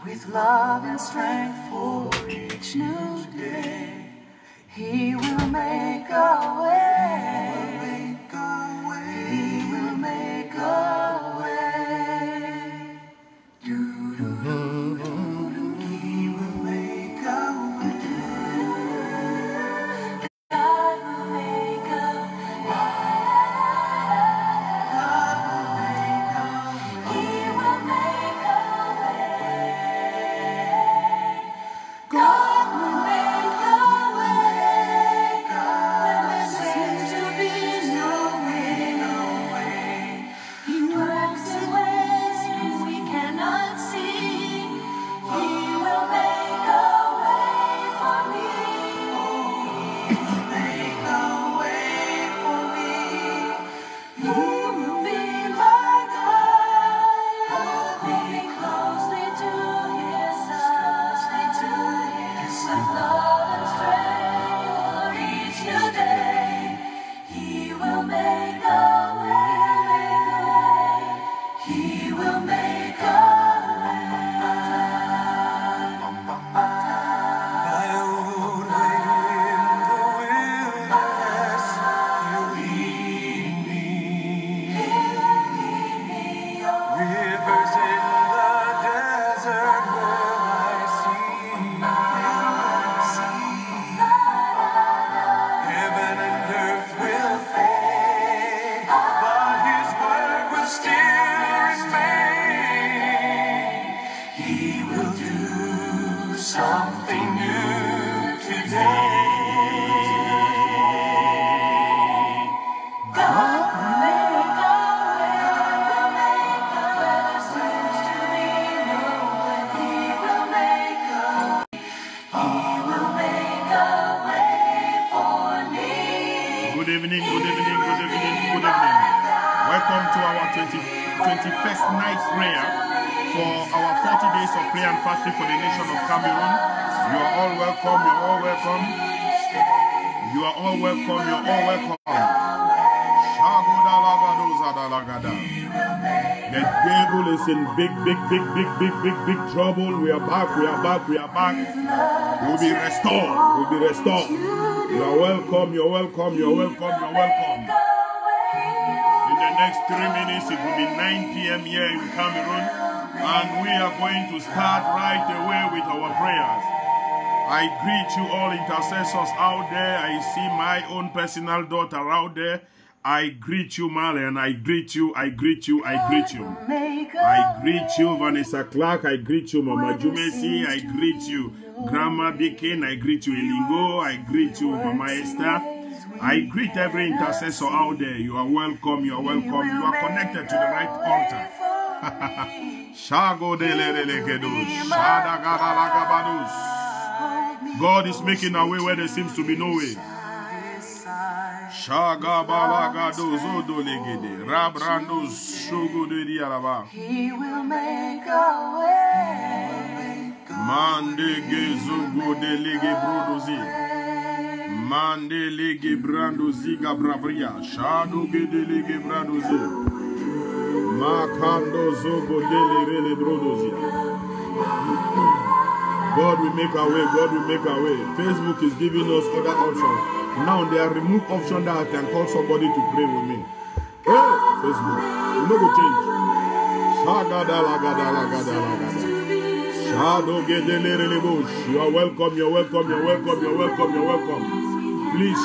with love and strength for each new day. He will make a way. He will make a way. He will make a way. God will make a way. God will make a way. When there seems to be no way. He works in ways we cannot see. He will make a way for me. He will make a way for me. He will be my guide. Hold me closely to His side. With love and strength for each new day, He will make a way. He will make a way. By a road in the wilderness, He'll lead me. Rivers in the desert will I see. Heaven and earth will fade, but His word will still remain. He will do something new today. God will make a way, where there seems to be no way. He will make a way. He will make a way for me. Good evening, good evening, good evening, good evening. Welcome to our 21st night prayer for our 40 days of prayer and fasting for the nation of Cameroon. You are all welcome, you are all welcome. You are all welcome, you are all welcome. The devil is in big trouble. We are back, we are back, we are back. We will be restored, we will be restored. You are welcome, you are welcome, you are welcome, you are welcome. In the next 3 minutes, it will be 9 p.m. here in Cameroon, and we are going to start right away with our prayers. I greet you all intercessors out there. I see my own personal daughter out there. I greet you, Marley, I greet you, I greet you, I greet you. I greet you, Vanessa Clark, I greet you, Mama Jumesi, I greet you, Grandma Bikin, I greet you, Elingo, I greet you, Mama Esther. I greet every intercessor out there. You are welcome, you are welcome, you are connected to the right altar. God is making a way where there seems to be no way. He will make a way. Mande gezugo delege brodozi. Mande lege brandozi gabravria. Shado gedelege brandozi. Makando zogo delere brodozi. God will make a way. God will make a way. Facebook is giving us other options. Now they are remove option that I can call somebody to pray with me. Hey, Facebook, you know go change. Shagada lagada lagada lagada. Shadow gedelere bush. You are welcome. You are welcome. You are welcome. You are welcome. You are welcome. Please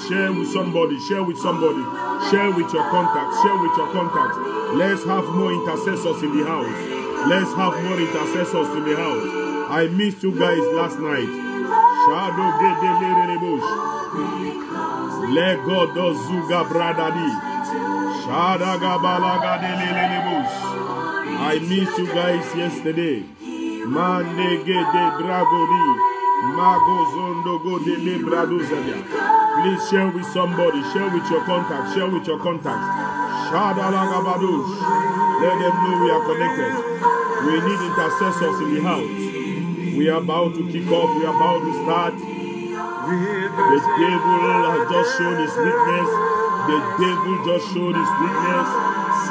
share with somebody. Share with somebody. Share with your contacts. Share with your contacts. Let's have more intercessors in the house. Let's have more intercessors in the house. I missed you guys last night. Shadow gedelere bush. Let God do Zuga Bradadi. Shadagabalaga delelebus. I missed you guys yesterday. Mande gede bragodi. Mago zondo go de lebraduzia. Please share with somebody. Share with your contacts. Share with your contacts. Shadalagabadush. Let them know we are connected. We need intercessors in the house. We are about to kick off. We are about to start. The devil has just shown his weakness. The devil just showed his weakness.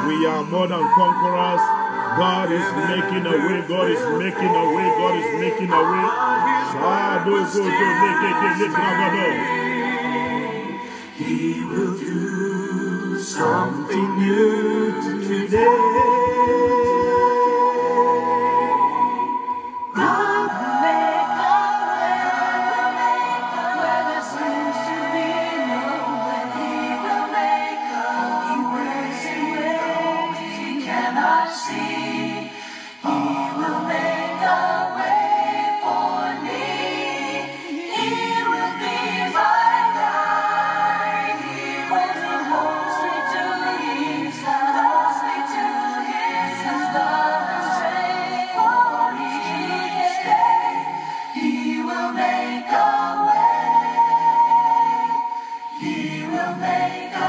We are more than conquerors. God is making a way. God is making a way. God is making a way. He will do something new today. God will make a way where there seems to be no way. He will make a way in ways we cannot see. He will make a way for me. He will be my guide. He will hold me to His love, and strength for each day. He will make a way. He will make a way.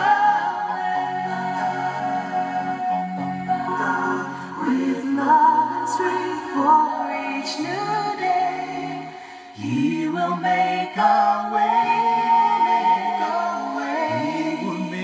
With love and strength for each new day. He will make a way. He will make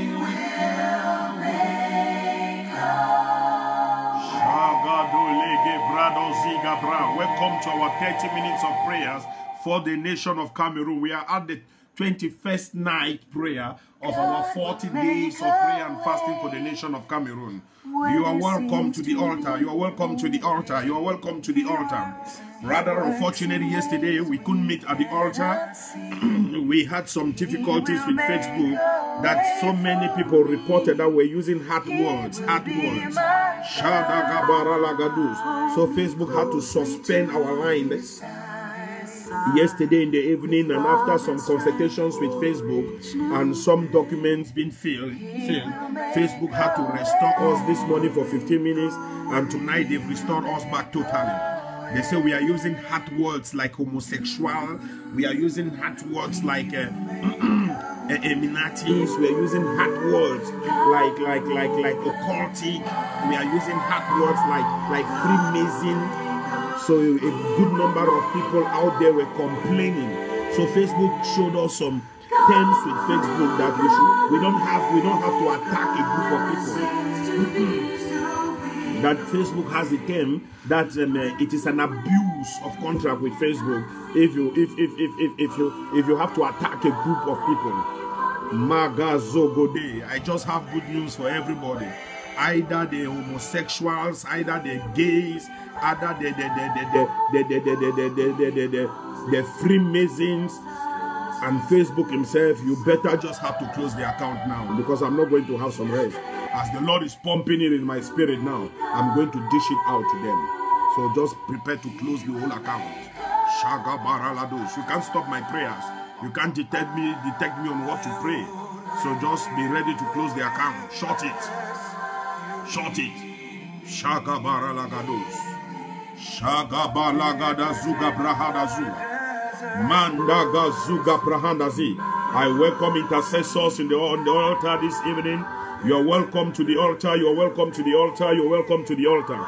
Welcome to our 30 minutes of prayers for the nation of Cameroon. We are at the 21st night prayer of our 40 days of prayer and fasting for the nation of Cameroon. You are welcome to the altar. You are welcome to the altar. You are welcome to the altar. Rather unfortunately, yesterday we couldn't meet at the altar. We had some difficulties with Facebook that so many people reported that we're using hard words. So Facebook had to suspend our line yesterday in the evening, and after some consultations with Facebook and some documents being filled, Facebook had to restore us this morning for 15 minutes, and tonight they've restored us back totally. They say we are using hard words like homosexual, we are using hard words like eminatis, we are using hard words like occultic, we are using hard words like Freemason. So a good number of people out there were complaining. So Facebook showed us some terms with Facebook that we don't have to attack a group of people. That Facebook has a term that it is an abuse of contract with Facebook if you have to attack a group of people. Magazogode. I just have good news for everybody. Either the homosexuals, either the gays, either the Freemasons, and Facebook himself, you better just have to close the account now, because I'm not going to have some rest. As the Lord is pumping it in my spirit now, I'm going to dish it out to them. So just prepare to close the whole account. Shaga Baralados. You can't stop my prayers. You can't detect me on what to pray. So just be ready to close the account. Shut it. Shut it. Shaga Baralagados. Shaga Balagada Zuga Brahadazu. Mandaga Zuga Prahandazi. I welcome intercessors on the altar this evening. You are welcome to the altar. You are welcome to the altar. You are welcome to the altar.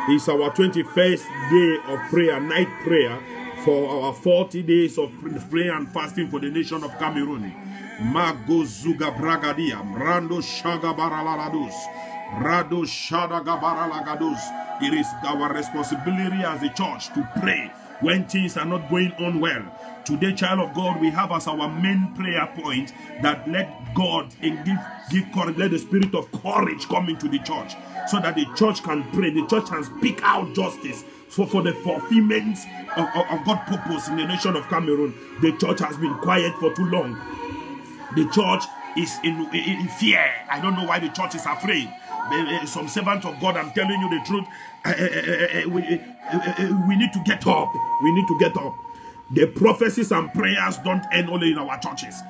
It's our 21st day of prayer, night prayer, for our 40 days of prayer and fasting for the nation of Cameroon. Mago Zuga Bragadia. Rando Shaga Baralaladus. Rado Shadaga Baralagadus. It is our responsibility as a church to pray when things are not going on well. Today, child of God, we have as our main prayer point that let God and give courage, let the spirit of courage come into the church, so that the church can pray, the church can speak out justice. So for the fulfillment of God's purpose in the nation of Cameroon, the church has been quiet for too long. The church is in fear. I don't know why the church is afraid. Some servants of God, I'm telling you the truth, we need to get up. We need to get up. The prophecies and prayers don't end only in our churches.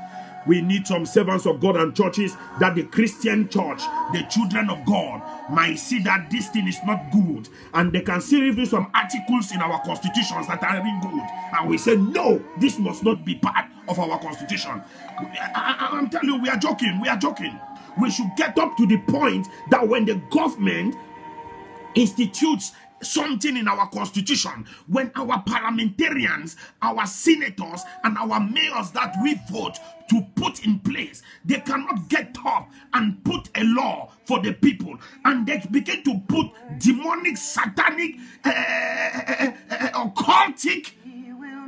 We need some servants of God and churches, that the Christian church, the children of God, might see that this thing is not good. And they can see even some articles in our constitutions that are really good. And we say, no, this must not be part of our constitution. I'm telling you, we are joking. We are joking. We should get up to the point that when the government institutes something in our constitution when our parliamentarians, our senators, and our mayors that we vote to put in place, they cannot get up and put a law for the people, and they begin to put demonic, satanic, occultic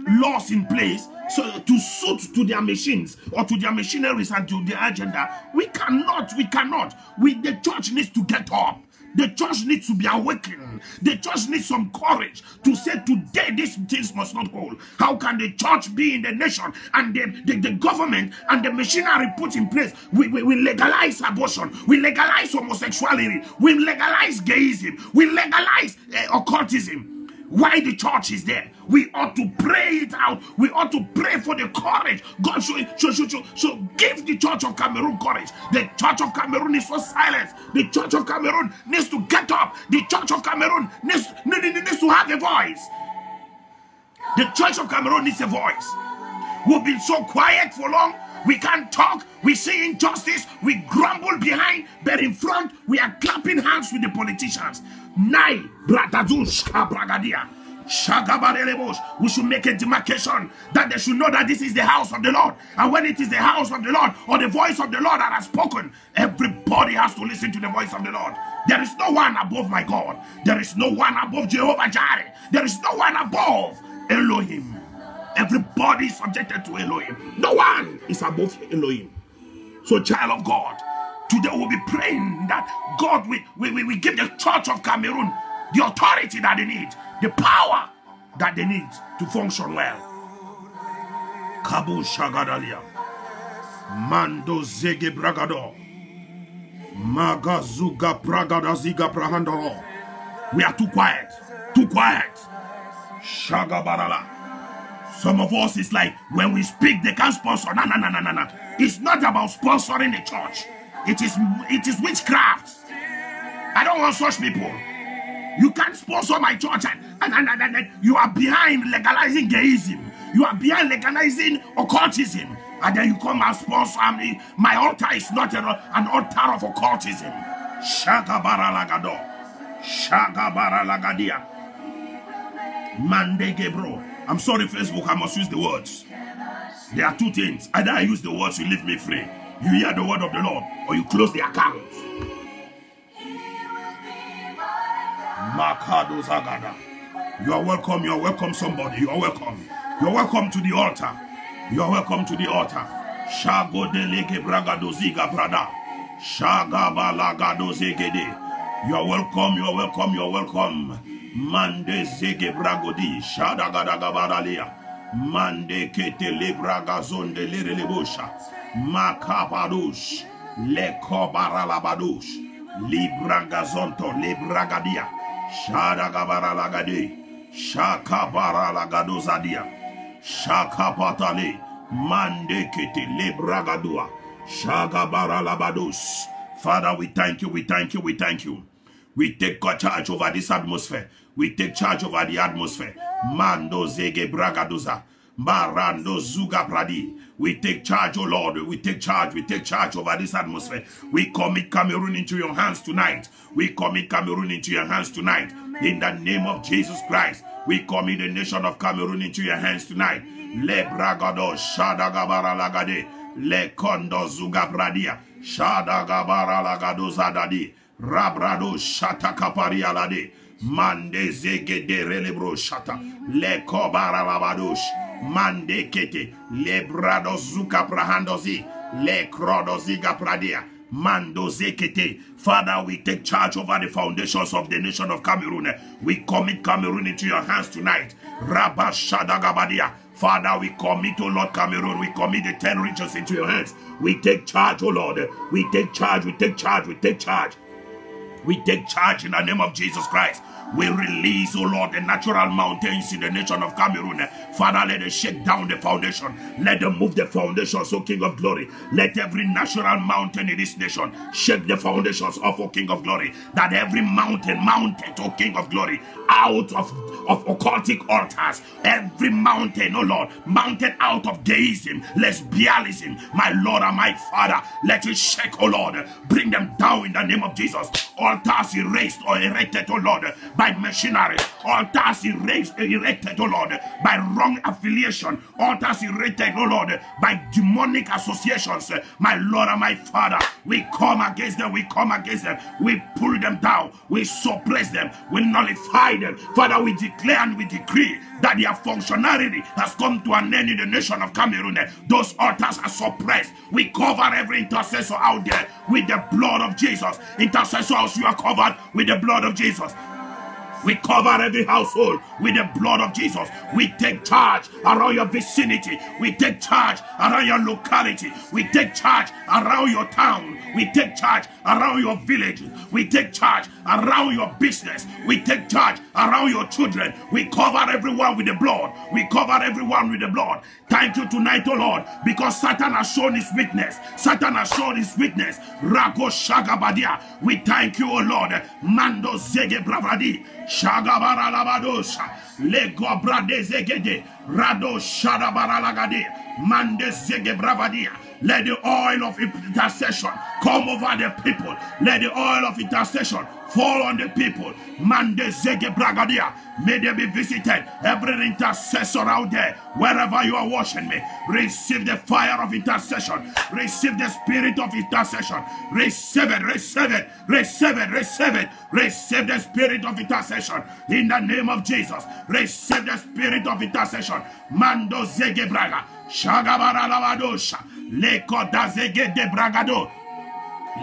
laws in place so to suit to their machines or to their machineries and to their agenda. We cannot. The church needs to get up. The church needs to be awakened. The church needs some courage to say, today these things must not hold. How can the church be in the nation and the government and the machinery put in place? We legalize abortion. We legalize homosexuality. We legalize gayism. We legalize occultism. Why the church is there? We ought to pray it out. We ought to pray for the courage. God should give the Church of Cameroon courage. The Church of Cameroon is so silent. The Church of Cameroon needs to get up. The Church of Cameroon needs to have a voice. The Church of Cameroon needs a voice. We've been so quiet for long. We can't talk. We see injustice. We grumble behind, but in front, we are clapping hands with the politicians. Nai, Bratadushka Bragadia, Shagabarelebos. We should make a demarcation that they should know that this is the house of the Lord. And when it is the house of the Lord or the voice of the Lord that has spoken, everybody has to listen to the voice of the Lord. There is no one above my God. There is no one above Jehovah Jireh. There is no one above Elohim. Everybody is subjected to Elohim. No one is above Elohim. So, child of God, today we'll be praying that God will give the Church of Cameroon the authority that they need, the power that they need to function well. Kabu Shagadalia, Mando Zege Bragado, Magazuga Bragada Ziga Prahandoro. We are too quiet. Too quiet. Shagabarala. Some of us is like when we speak, they can't sponsor. No. It's not about sponsoring the church. It is witchcraft. I don't want such people. You can't sponsor my church and you are behind legalizing gayism. You are behind legalizing occultism. And then you come and sponsor me. My altar is not an altar of occultism. Shagabara lagado. Shagabara lagadia. Mande gebro. I'm sorry, Facebook, I must use the words. There are two things. Either I use the words, you leave me free. You hear the word of the Lord, or you close the account. Makado Zagada. You are welcome, somebody. You are welcome. You are welcome to the altar. You are welcome to the altar. Shago deleke bragado ziga brada. Shagaba lagado zegede. You are welcome, you are welcome, you are welcome. Mande zege bragodi. Shadagadagabadalia. Mande kete le bragazon de lerelebosha. Makabadush. Le kobaralabadush. Libragazonto le bragadia. Shadagabaralagade. Shakabaralagadozadia. Shakapatale. Mande kete le bragadua. Shagabaralabadus. Father, we thank you, we thank you, we thank you. We take charge over this atmosphere. We take charge over the atmosphere. Mando zege bragaduza. Marando zuga pradi. We take charge, oh Lord. We take charge over this atmosphere. We commit Cameroon into your hands tonight. We commit Cameroon into your hands tonight. In the name of Jesus Christ, we commit the nation of Cameroon into your hands tonight. Le bragado shadagabara lagade. Le kondo zuga pradia. Shadagabara lagado zadadi. Rabrado shata kapari alade. Mande zege de relebro shata. Le kobara labadosh. Mande kete. Le brado zuka prahandozi. Le krodoziga pradia. Mando zekete. Father, we take charge over the foundations of the nation of Cameroon. We commit Cameroon into your hands tonight. Rabba Shadagabadia. Father, we commit, oh Lord, Cameroon. We commit the 10 regions into your hands. We take charge, oh Lord. We take charge, we take charge, we take charge. We take charge in the name of Jesus Christ. We release, oh Lord, the natural mountains in the nation of Cameroon. Father, let them shake down the foundation. Let them move the foundations, O King of Glory. Let every natural mountain in this nation shake the foundations of, O King of Glory. That every mountain, O King of Glory, out of occultic altars, every mountain, oh Lord, mountain out of deism, lesbianism, my Lord and my Father, let it shake, oh Lord. Bring them down in the name of Jesus. All Altars erased or erected, oh Lord, by machinery. Altars erected, oh Lord, by wrong affiliation. Altars erected, oh Lord, by demonic associations. My Lord and my Father, we come against them. We come against them. We pull them down. We suppress them. We nullify them. Father, we declare and we decree that their functionality has come to an end in the nation of Cameroon. Those altars are suppressed. We cover every intercessor out there with the blood of Jesus. Intercessors, you are covered with the blood of Jesus. We cover every household with the blood of Jesus. We take charge around your vicinity. We take charge around your locality. We take charge around your town. We take charge around your village. We take charge around your business. We take charge around your children. We cover everyone with the blood. We cover everyone with the blood. Thank you tonight, oh Lord, because Satan has shown his weakness. Satan has shown his weakness. Rago Shagabadia. We thank you, oh Lord. Mando Zege Bravadi. Shagabara Labadosha. Lego Brade Zegede. Rado Shadabara Lagade. Mande Zege Bravadia. Let the oil of intercession come over the people. Let the oil of intercession fall on the people. Mande Zege Bragadia. May they be visited. Every intercessor out there, wherever you are watching me, receive the fire of intercession. Receive the spirit of intercession. Receive it, receive it, receive it, receive it. Receive the spirit of intercession in the name of Jesus. Receive the spirit of intercession. Mando Zege Braga. Shagabara Lavadosha. Leko da Zege de Bragado.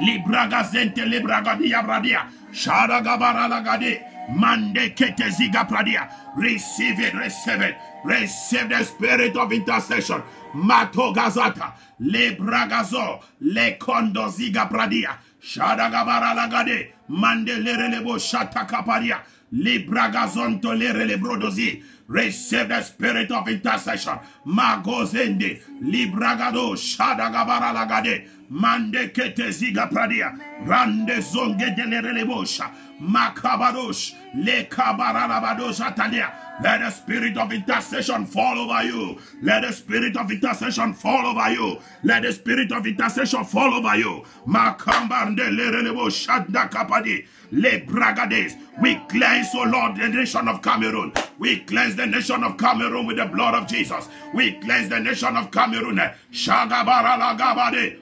Libraga Zente Libragadia Bradia. Shadagabara Lagade. Mande Kete Ziga Pradia. Receive it, receive it. Receive the spirit of intercession. Mato Gazata. Le Bragazo. Le Kondo Ziga Pradia. Shadagabara Lagade. Mande Lerelebo Shata Kapadia. Le Bragazonto Lerelebrodozi. Receive the spirit of intercession. Magozende. Le Bragado Shadagabara Lagade. Mande Kete Ziga Pradia. Rande Zonge de Lerelebosha. Makabadosh, Le Kabarabadosha Talia. Let the spirit of intercession fall over you. Let the spirit of intercession fall over you. Let the spirit of intercession fall over you. Makambande Lerelebo Shadda Kapadi. Le Bragades. We cleanse, O Lord, the nation of Cameroon. We cleanse the nation of Cameroon with the blood of Jesus. We cleanse the nation of Cameroon. Shagabara Lagabade.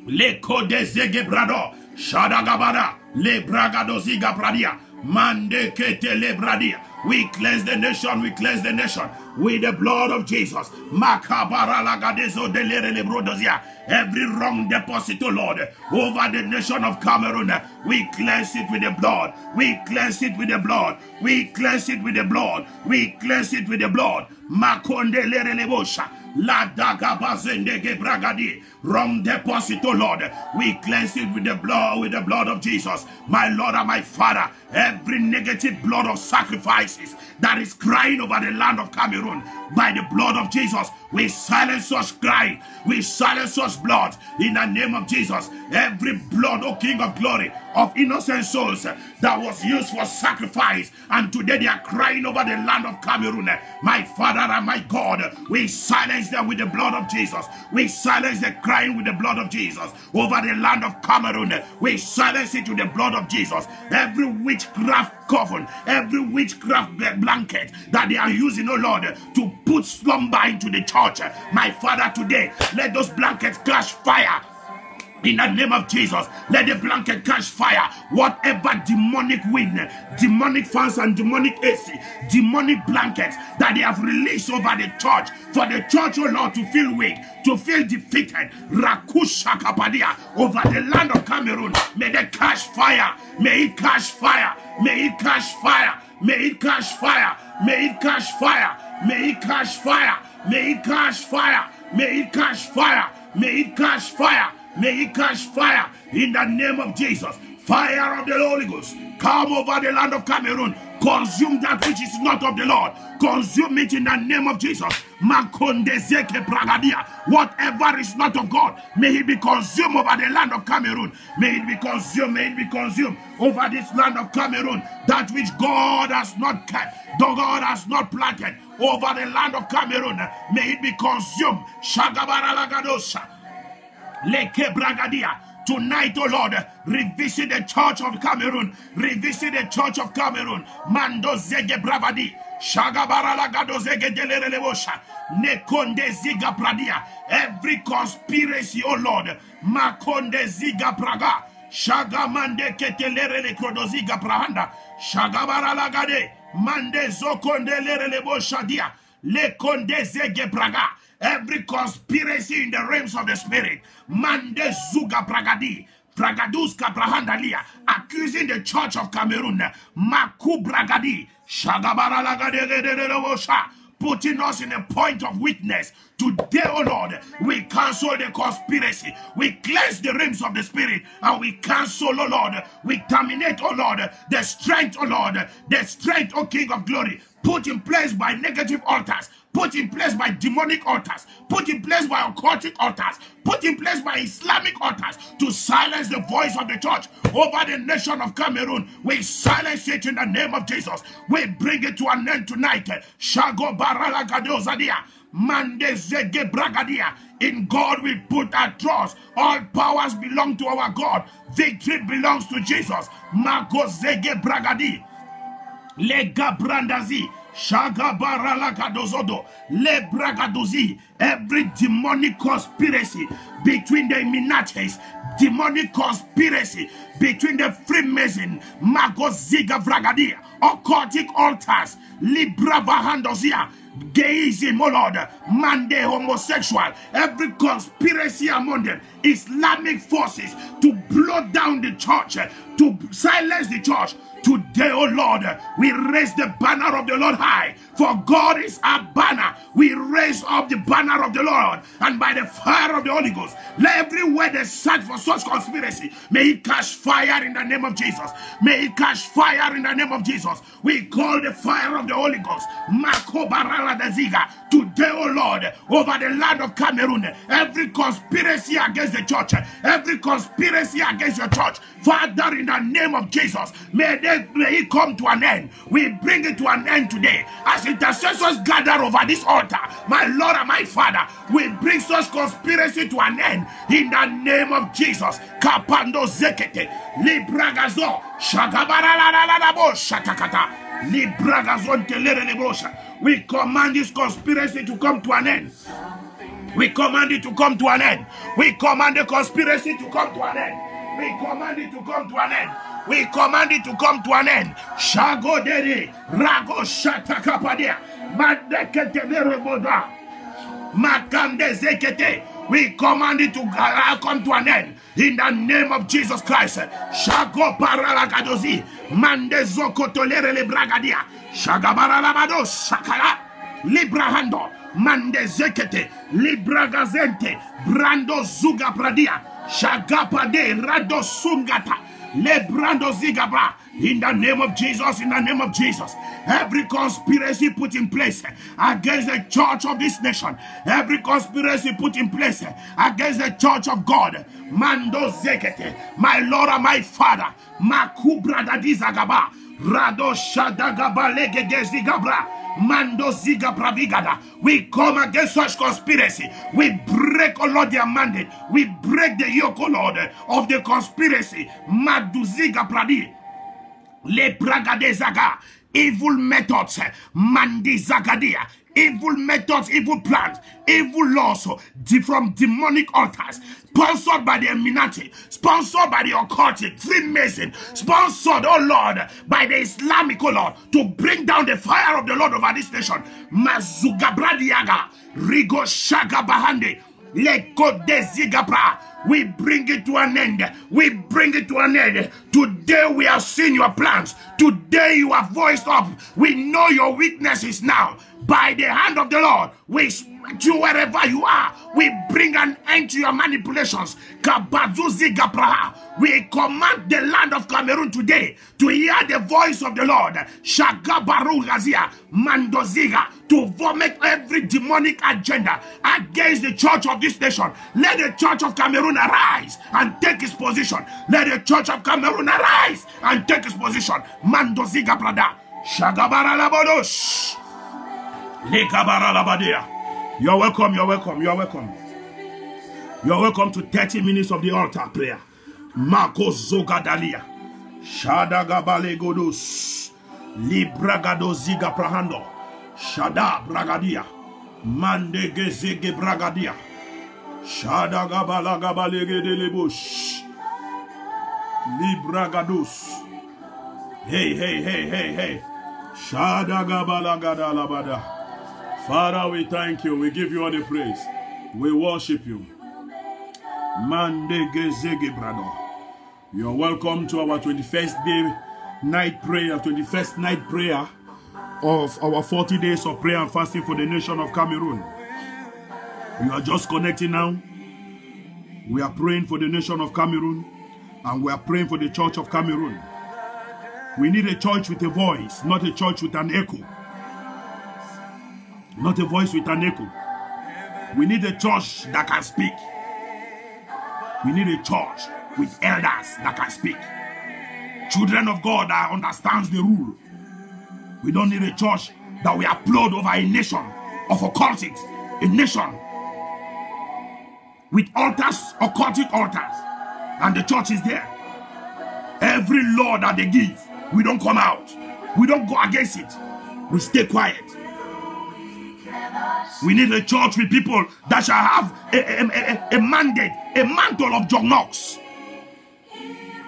Le Kode Zegebrado. Shadagabara. Le Bragado Ziga Pradia. Mande Kete Le Bradia. We cleanse the nation, we cleanse the nation with the blood of Jesus. Makabara Lagadezo de Lerelebrodozia. Every wrong deposit, oh Lord, over the nation of Cameroon, we cleanse it with the blood. We cleanse it with the blood. We cleanse it with the blood. We cleanse it with the blood. Makonde Lerelebosha. La daga bazende gebragadi. Wrong deposit, oh Lord. We cleanse it with the blood of Jesus. My Lord and my Father, every negative blood of sacrifices that is crying over the land of Cameroon, by the blood of Jesus, we silence such crying. We silence such blood in the name of Jesus. Every blood, O King of glory, of innocent souls that was used for sacrifice, and today they are crying over the land of Cameroon. My Father and my God, we silence them with the blood of Jesus. We silence the crying with the blood of Jesus over the land of Cameroon. We silence it with the blood of Jesus. Every witchcraft coven, every witchcraft blanket that they are using, oh Lord, to put slumber into the church, my Father, today let those blankets catch fire. In the name of Jesus, let the blanket catch fire. Whatever demonic wind, demonic fans and demonic AC, demonic blankets that they have released over the church, for the church, oh Lord, to feel weak, to feel defeated, Rakusha Kapadia, over the land of Cameroon, may they catch fire. May it catch fire. May it catch fire. May it catch fire. May it catch fire. May it catch fire. May it catch fire. May it catch fire. May it catch fire. May it catch fire in the name of Jesus. Fire of the Holy Ghost, come over the land of Cameroon. Consume that which is not of the Lord. Consume it in the name of Jesus. Whatever is not of God, may it be consumed over the land of Cameroon. May it be consumed. May it be consumed over this land of Cameroon. That which God has not kept, God has not planted over the land of Cameroon, may it be consumed. Shagabara Lagadosha. Leke Bragadia. Tonight, oh Lord, revisit the church of Cameroon. Revisit the church of Cameroon. Mando zege bravadi. Shagabara lagado zege delerelebosha. Nekonde ziga pradia. Every conspiracy, oh Lord. Makonde ziga praga. Shagamande ketelerele krodoziga prahanda. Shagabara lagade. Mande zokonde lerelebosha dia. Lekonde zege praga. Every conspiracy in the realms of the spirit, Mande Zuga Bragadi, Bragaduska Brahandalia, accusing the church of Cameroon, Maku Bragadi, Shagabara Lagadegosha, putting us in a point of weakness. Today, oh Lord, we cancel the conspiracy. We cleanse the realms of the spirit, and we cancel, oh Lord, we terminate, oh Lord, the strength, oh Lord, the strength, oh King of glory, put in place by negative altars, put in place by demonic altars, put in place by occultic altars, put in place by Islamic altars to silence the voice of the church over the nation of Cameroon. We silence it in the name of Jesus. We bring it to an end tonight. Shago barala gadozadia. Mande zege bragadia. In God we put our trust. All powers belong to our God. Victory belongs to Jesus. Mago zege bragadi. Lega brandazi. Shagabara lagadozodo. Le bragadozi. Every demonic conspiracy between the Illuminatis, demonic conspiracy between the Freemason, Magoziga Vragadia, occultic altars, Libra Vahandozia, gayism, oh Lord, Mande homosexual, every conspiracy among them, Islamic forces to blow down the church, to silence the church. Today, oh Lord, we raise the banner of the Lord high, for God is our banner. We raise up the banner of the Lord, and by the fire of the Holy Ghost, let everywhere they search for such conspiracy, may it catch fire in the name of Jesus. May it catch fire in the name of Jesus. We call the fire of the Holy Ghost, Mako Barala Daziga, today, oh Lord, over the land of Cameroon, every conspiracy against the church, every conspiracy against your church, Father, in the name of Jesus, may it come to an end. We bring it to an end today. As intercessors gather over this altar, my Lord and my Father, we bring such conspiracy to an end in the name of Jesus. Kapando zekete, libragazo, shagabaralalalabo, shatakata, libragazon telerelebosha. We command this conspiracy to come to an end. We command it to come to an end. We command the conspiracy to come to an end. We command it to come to an end. We command it to come to an end. Shago dere, rago shatakapadia, madekete mereboda, makande zekete. We command it to come to an end in the name of Jesus Christ. Shago paralagadozi, mande zoko tolere le bragadia, shagabaralabado sakala, librahando, mande zekete, libragazente, brando zuga pradia, shagapade rado sungata. Lebrando zigabra. In the name of Jesus, in the name of Jesus, every conspiracy put in place against the church of this nation, every conspiracy put in place against the church of God, Mando zekete, my Lord and my Father, Makubra dadizagaba, Rado shadagaba legedezigabra, Mando ziga pravigada. We come against such conspiracy. We break, oh Lord, their mandate. We break the yoke, oh Lord, of the conspiracy. Maduziga pradi. Le bragadezaga. Evil methods. Mandizagadia. Evil methods, evil plans, evil laws from demonic altars, sponsored by the Illuminati, sponsored by the occultic, Freemason, sponsored, oh Lord, by the Islamic, oh Lord, to bring down the fire of the Lord over this nation. Mazugabradiaga, Rigo Shaga Bahande, Leko Dezigabra. We bring it to an end. We bring it to an end. Today we have seen your plans. Today you are voiced up. We know your weaknesses now. By the hand of the Lord, we smack you wherever you are. We bring an end to your manipulations. We command the land of Cameroon today to hear the voice of the Lord. Shagabaru Gazia, Mandoziga, to vomit every demonic agenda against the church of this nation. Let the church of Cameroon arise and take its position. Let the church of Cameroon arise and take its position. Mandoziga Prada, Shagabara Labodos. You're welcome, you're welcome, you're welcome. You're welcome to 30 minutes of the altar prayer. Makos Zogadalia. Shada Gabale Godos. Libra Gadoziga Prahando. Shada Bragadia. Mande Gezege Bragadia. Shada Gabala Gabalege de Lebush. Libra Gados. Hey, hey, hey, hey, hey. Shada Gabala Gadalabada. Father, we thank you. We give you all the praise. We worship you. Mande Gezege Brado. You're welcome to our 21st day night prayer, 21st night prayer of our 40 days of prayer and fasting for the nation of Cameroon. You are just connecting now. We are praying for the nation of Cameroon and we are praying for the church of Cameroon. We need a church with a voice, not a church with an echo. Not a voice with an echo. We need a church that can speak. We need a church with elders that can speak. Children of God that understands the rule. We don't need a church that we applaud over a nation of occultics, a nation with altars, occultic altars, and the church is there. Every law that they give, we don't come out. We don't go against it. We stay quiet. We need a church with people that shall have a mandate, a mantle of John Knox.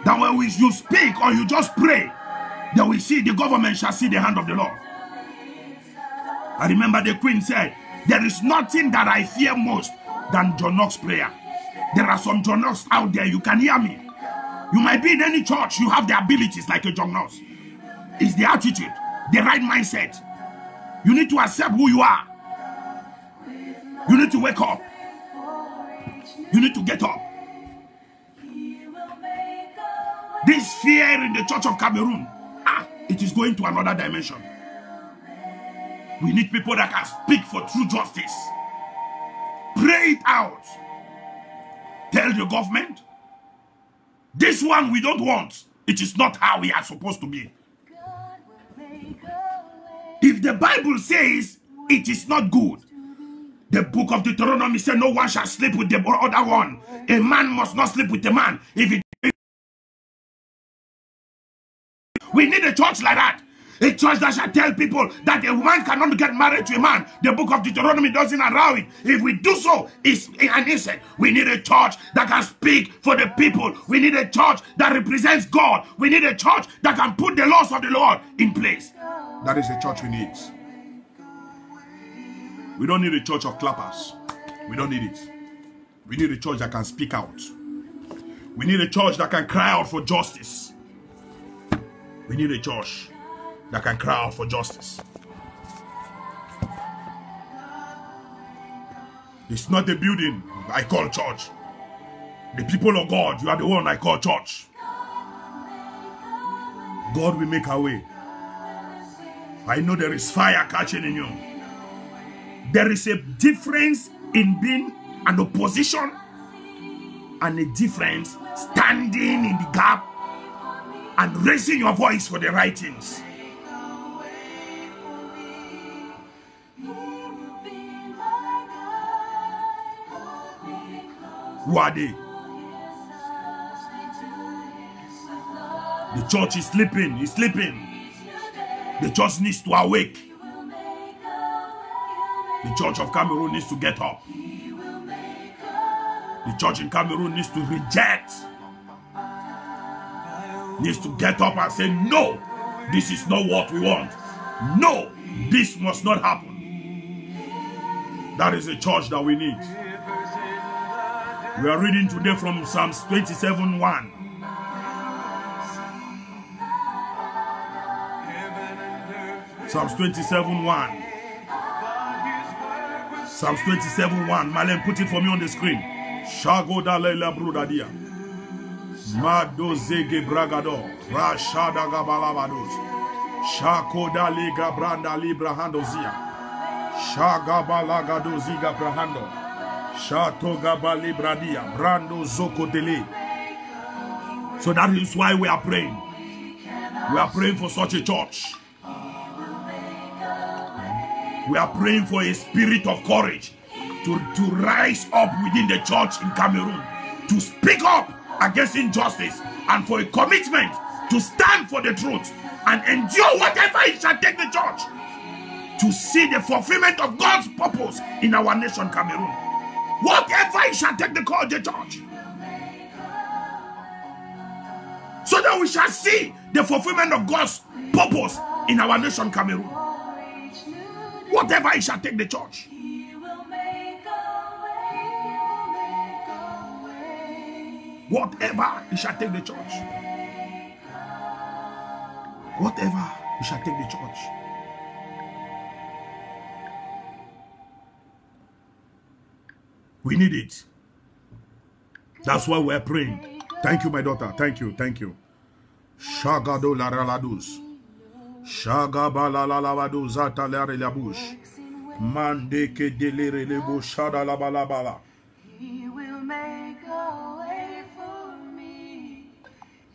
That when you speak or you just pray, that we see the government shall see the hand of the Lord. I remember the Queen said, there is nothing that I fear most than John Knox prayer. There are some John Knox out there, you can hear me. You might be in any church, you have the abilities like a John Knox. It's the attitude, the right mindset. You need to accept who you are. You need to wake up. You need to get up. This fear in the church of Cameroon, it is going to another dimension. We need people that can speak for true justice. Pray it out. Tell the government, this one we don't want. It is not how we are supposed to be. If the Bible says it is not good, the book of Deuteronomy says no one shall sleep with the other one. A man must not sleep with a man. We need a church like that. A church that shall tell people that a woman cannot get married to a man. The book of Deuteronomy doesn't allow it. If we do so, it's an insult. We need a church that can speak for the people. We need a church that represents God. We need a church that can put the laws of the Lord in place. That is the church we need. We don't need a church of clappers. We don't need it. We need a church that can speak out. We need a church that can cry out for justice. We need a church that can cry out for justice. It's not a building I call church. The people of God, you are the one I call church. God will make a way. I know there is fire catching in you. There is a difference in being an opposition and a difference standing in the gap and raising your voice for the right things. Who are they? The church is sleeping. It's sleeping. The church needs to awake. The church of Cameroon needs to get up. The church in Cameroon needs to reject. Needs to get up and say, no, this is not what we want. No, this must not happen. That is the church that we need. We are reading today from Psalms 27:1. Psalms 27:1. Psalms 27:1. Marlene, put it for me on the screen. Shagoda leila brudadia. Mado zege bragado. Rashada gabalabados. Shakoda liga branda libra handozia. Shagabalagado ziga brahando. Shato gabali bradia. Brando zoko dele. So that is why we are praying. We are praying for such a church. We are praying for a spirit of courage to rise up within the church in Cameroon, to speak up against injustice, and for a commitment to stand for the truth and endure whatever it shall take the church to see the fulfillment of God's purpose in our nation, Cameroon. Whatever it shall take the church, so that we shall see the fulfillment of God's purpose in our nation, Cameroon. Whatever it shall take the church. Whatever it shall take the church. Whatever it shall take the church. We need it. That's why we're praying. Thank you, my daughter. Thank you. Thank you. Shagado la raladus. Shagabala la lavadu zata la relabush. Mandeke delere lebo shada la balabala. He will make a way for me.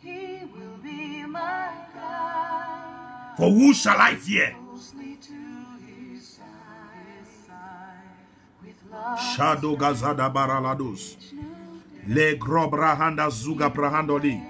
He will be my guide. For who shall I fear? Shadow gazada baralados. Le grobrahanda zuga prahandoli.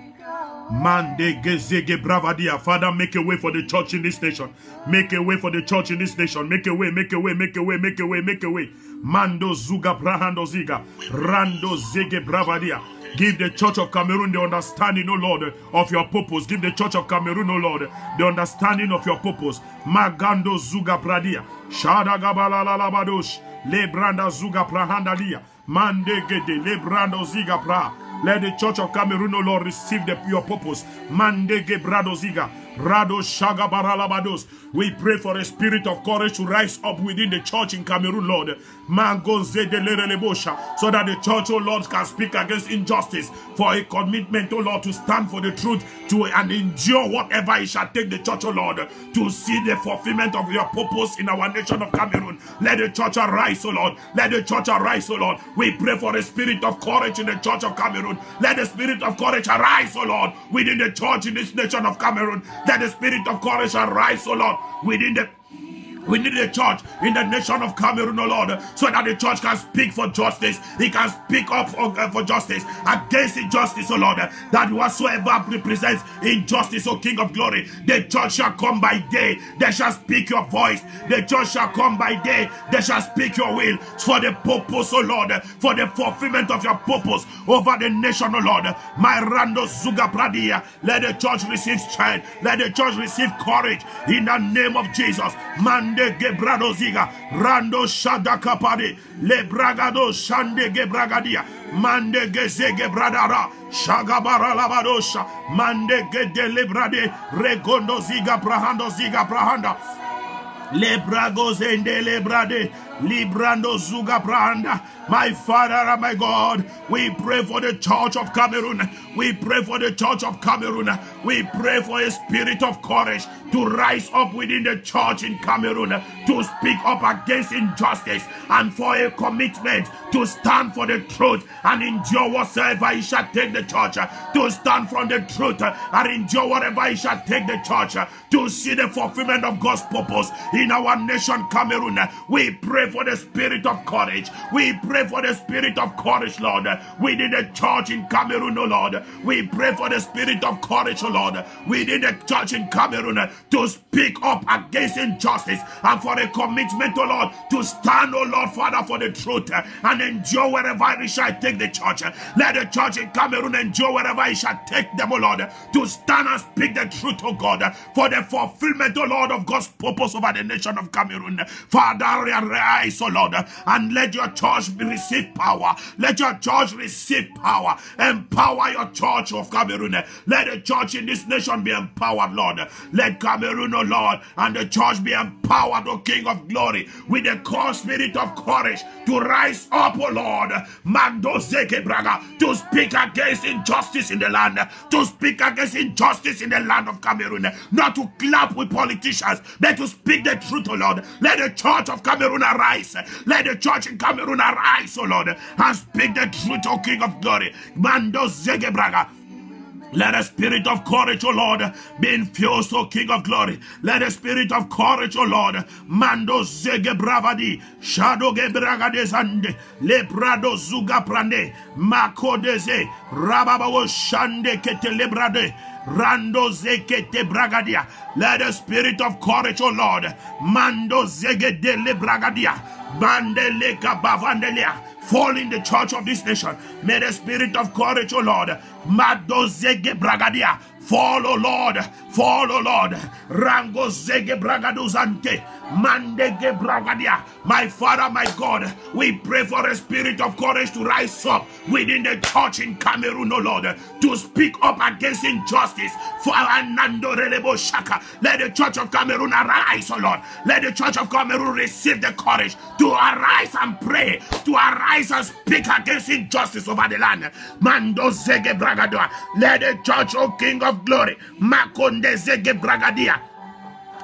Mande gezege bravadia. Father, make a way for the church in this nation. Make a way for the church in this nation. Make a way, make a way, make a way, make a way, make a way. Mando zuga brahando ziga. Rando zege bravadia. Give the church of Cameroon the understanding, O Lord, of your purpose. Give the church of Cameroon, O Lord, the understanding of your purpose. Magando zuga pradia. Shada gabala labadosh. Lebranda zuga prahandalia. Mandegede lebrando ziga pra. Let the church of Cameroon, O Lord, receive your purpose. Mandege brado ziga. Rado shaga baralabados. We pray for a spirit of courage to rise up within the church in Cameroon, Lord. Mangoze de lerelebosha. So that the church, O Lord, can speak against injustice. For a commitment, O Lord, to stand for the truth and endure whatever it shall take the church, O Lord, to see the fulfillment of your purpose in our nation of Cameroon. Let the church arise, O Lord. Let the church arise, O Lord. We pray for a spirit of courage in the church of Cameroon. Let the spirit of courage arise, O Lord, within the church in this nation of Cameroon. Let the spirit of courage arise, O Lord, within the church in the nation of Cameroon, O Lord, so that the church can speak for justice. It can speak up for justice against injustice, O Lord, that whatsoever represents injustice, O King of Glory, the church shall come by day. They shall speak your voice. The church shall come by day. They shall speak your will for the purpose, O Lord, for the fulfillment of your purpose over the nation, O Lord. My Rando Zuga Pradia, let the church receive strength. Let the church receive courage in the name of Jesus. Mande gebrado ziga, rando shada kapade, le bragado shande gebragadia, mande gezege bradara, shagabara labadosha, mande gede lebrade, regondo ziga prahanda, le bragos ende lebrade, librando zuga prahanda. My Father and my God, we pray for the church of Cameroon. We pray for the church of Cameroon. We pray for a spirit of courage to rise up within the church in Cameroon, to speak up against injustice, and for a commitment to stand for the truth and endure whatsoever it shall take the church, to stand from the truth and endure whatever it shall take the church, to see the fulfillment of God's purpose in our nation, Cameroon. We pray for the spirit of courage. We pray for the spirit of courage, Lord, within the church in Cameroon, O Lord. We pray for the spirit of courage, O Lord, within the church in Cameroon, to speak up against injustice, and for a commitment, O Lord, to stand, O Lord, Father, for the truth and endure wherever it shall take the church. Let the church in Cameroon endure wherever it shall take them, O Lord, to stand and speak the truth, O God, for the fulfillment, O Lord, of God's purpose over the nation of Cameroon. Father, arise, O Lord, and let your church receive power. Let your church receive power. Empower your church of Cameroon. Let the church in this nation be empowered, Lord. Let Cameroon, O Lord, and the church be empowered, O King of Glory, with the core spirit of courage to rise up, O Lord, Mando Zeke Braga, to speak against injustice in the land, to speak against injustice in the land of Cameroon, not to clap with politicians, but to speak the truth, O Lord. Let the church of Cameroon arise. Let the church in Cameroon arise, O Lord, and speak the truth, O King of Glory. Mando Zeke Braga. Let the spirit of courage, O Lord, be infused, O King of glory. Let the spirit of courage, O Lord, Mando Zege Bravadi, Shadow Gebragade Zande, Lebrado Zuga Prande, Mako Deze, Rababo Shande Kete Lebrade, Rando Zekete Bragadia. Let the spirit of courage, O Lord, Mando Zege de Lebragadia, Bandeleka Bavandelia, fall in the church of this nation. May the spirit of courage, O Lord, Mado Zege Bragadia, fall, O Lord, fall, O Lord, Rango Zege Bragaduzante, Mandege Bragadia. My Father, my God, we pray for a spirit of courage to rise up within the church in Cameroon, O Lord, to speak up against injustice. For Anando Relebo Shaka, let the church of Cameroon arise, O Lord. Let the church of Cameroon receive the courage to arise and pray, to arise and speak against injustice over the land. Mando Zege Bragadoa, let the church, O King of glory, Makonde Zege Bragadia,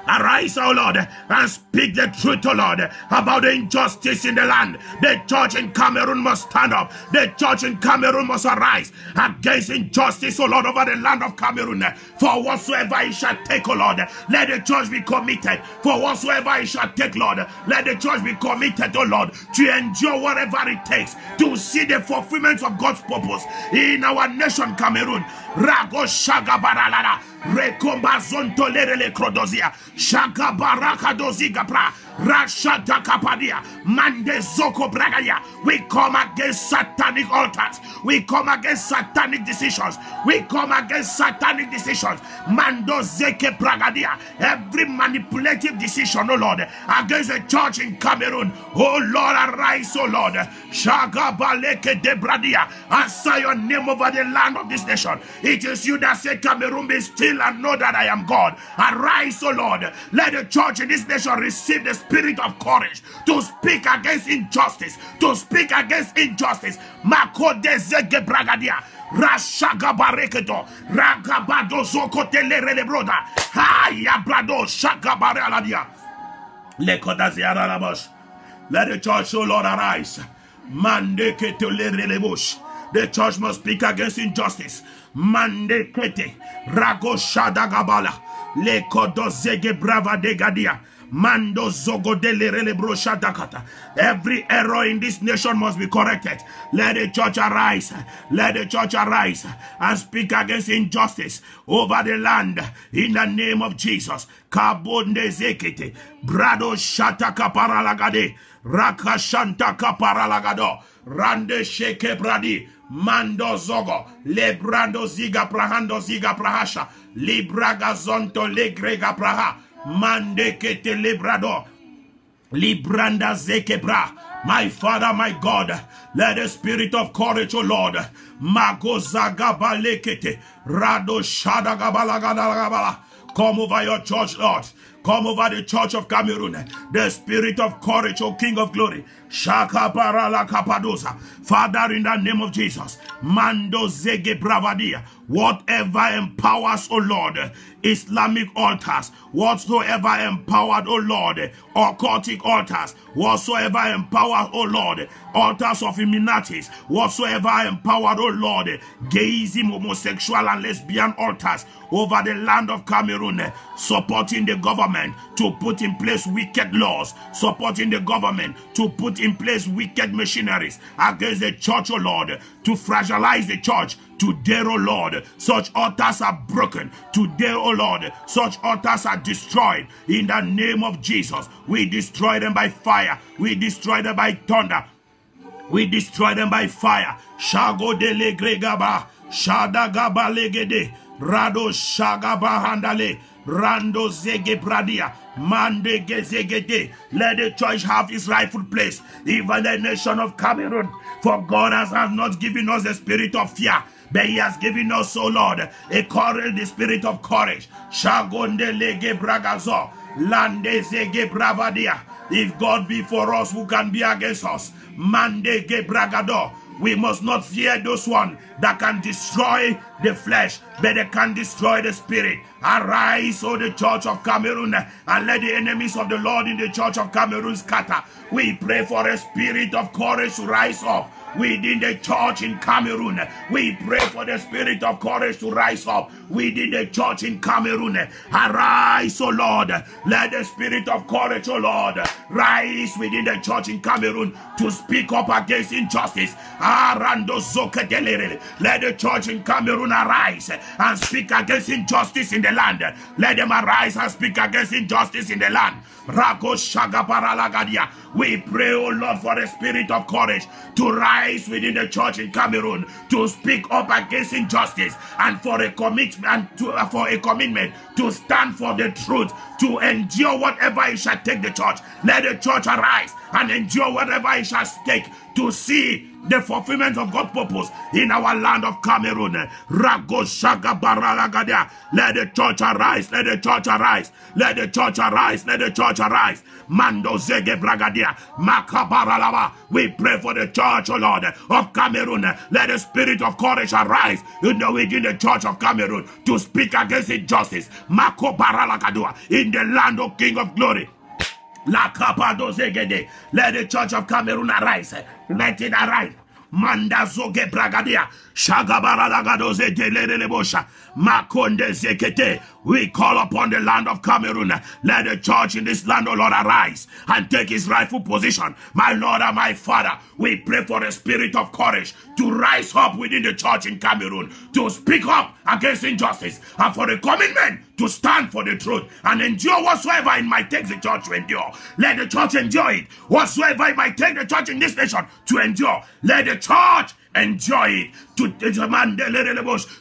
arise, O Lord, and speak the truth, O Lord, about the injustice in the land. The church in Cameroon must stand up. The church in Cameroon must arise against injustice, O Lord, over the land of Cameroon. For whatsoever it shall take, O Lord, let the church be committed. For whatsoever it shall take, Lord, let the church be committed, O Lord, to endure whatever it takes to see the fulfillment of God's purpose in our nation, Cameroon. Rago Shaga Baralala, Rekomba Zonto Lerele Krodozia, Shaga Baraka Doziga Pra, Rashata Kapadia, Mande Zoko Bragaya. We come against satanic altars. We come against satanic decisions. We come against satanic decisions. Mando Zeke Bragadia. Every manipulative decision, oh Lord, against the church in Cameroon. Oh Lord, arise, oh Lord. Shaga Baleke de Bradia. Answer your name over the land of this nation. It is you that say, Cameroon, be still and know that I am God. Arise, O Lord. Let the church in this nation receive the spirit of courage to speak against injustice. To speak against injustice. Mako de Zege Bragadia. Rashaga Bareketo. Ragabado Zokotele Relebroda. Haya Brado Shaga Baraladia. Lekodaziara Labosh. Let the church, O Lord, arise. Mande Ketole Relebush. The church must speak against injustice. Mande kete, rago shada gabala, le kodo zege brava de gadia, mando zogo de le relebro shadakata. Every error in this nation must be corrected. Let the church arise. Let the church arise and speak against injustice over the land in the name of Jesus. Kabonde zekete, brado shata kaparalagade, rakashanta kaparalagado, rande sheke bradi. Mando zogo, lebrando ziga prahando ziga prahasha, libraga zonto legrega praha, mande kete lebrado, libranda zeke bra. My Father, my God, let the spirit of courage, O Lord, mago zaga balekete, rado shada gabala gabala. Come over your church, Lord. Come over the church of Cameroon. The spirit of courage, O King of glory. Shaka parala kapadosa. Father, in the name of Jesus. Mando zege bravadia. Whatever empowers, O Lord, Islamic altars, whatsoever empowered, O Lord, occultic altars, whatsoever empowered, O Lord, altars of Illuminatis, whatsoever empowered, O Lord, gayism, homosexual and lesbian altars over the land of Cameroon, supporting the government to put in place wicked laws, supporting the government to put in place wicked machineries against the church, O Lord, to fragilize the church. Today, O Lord, such altars are broken. Today, O Lord, such altars are destroyed. In the name of Jesus, we destroy them by fire. We destroy them by thunder. We destroy them by fire. Shago de legregaba, shadagaba legede, rado shagaba handale, rando zege bradia, mande gezegede. Let the church have its rightful place, even the nation of Cameroon. For God has not given us the spirit of fear, but He has given us, O Lord, the spirit of courage. Shagonde lege bragazo, lande zege bravadia. If God be for us, who can be against us? Mande ge bragado. We must not fear those one that can destroy the flesh, but they can destroy the spirit. Arise, O the church of Cameroon, and let the enemies of the Lord in the church of Cameroon scatter. We pray for a spirit of courage to rise up within the church in Cameroon. We pray for the spirit of courage to rise up within the church in Cameroon. Arise, O Lord. Let the spirit of courage, O Lord, rise within the church in Cameroon to speak up against injustice. Let the church in Cameroon arise and speak against injustice in the land. Let them arise and speak against injustice in the land. We pray, O Lord, for the spirit of courage to rise within the church in Cameroon to speak up against injustice, and for a commitment to stand for the truth, to endure whatever it shall take the church. Let the church arise and endure whatever it shall take to see the fulfillment of God's purpose in our land of Cameroon. Let the church arise. Let the church arise. Let the church arise. Let the church arise. Mando zege bragadia makabaralaba. We pray for the church, O Lord, of Cameroon. Let the spirit of courage arise within the church of Cameroon to speak against injustice. Makobaralakadua in the land of King of Glory. Let the church of Cameroon arise. Let it arise. Manda zoge bragadia shagabara lagadoze delelebosha makonde zekete. We call upon the land of Cameroon. Let the church in this land, O Lord, arise and take its rightful position. My Lord and my Father, we pray for the spirit of courage to rise up within the church in Cameroon to speak up against injustice, and for the commitment to stand for the truth and endure whatsoever it might take the church to endure. Let the church endure it. Whatsoever it might take the church in this nation to endure, let the church enjoy it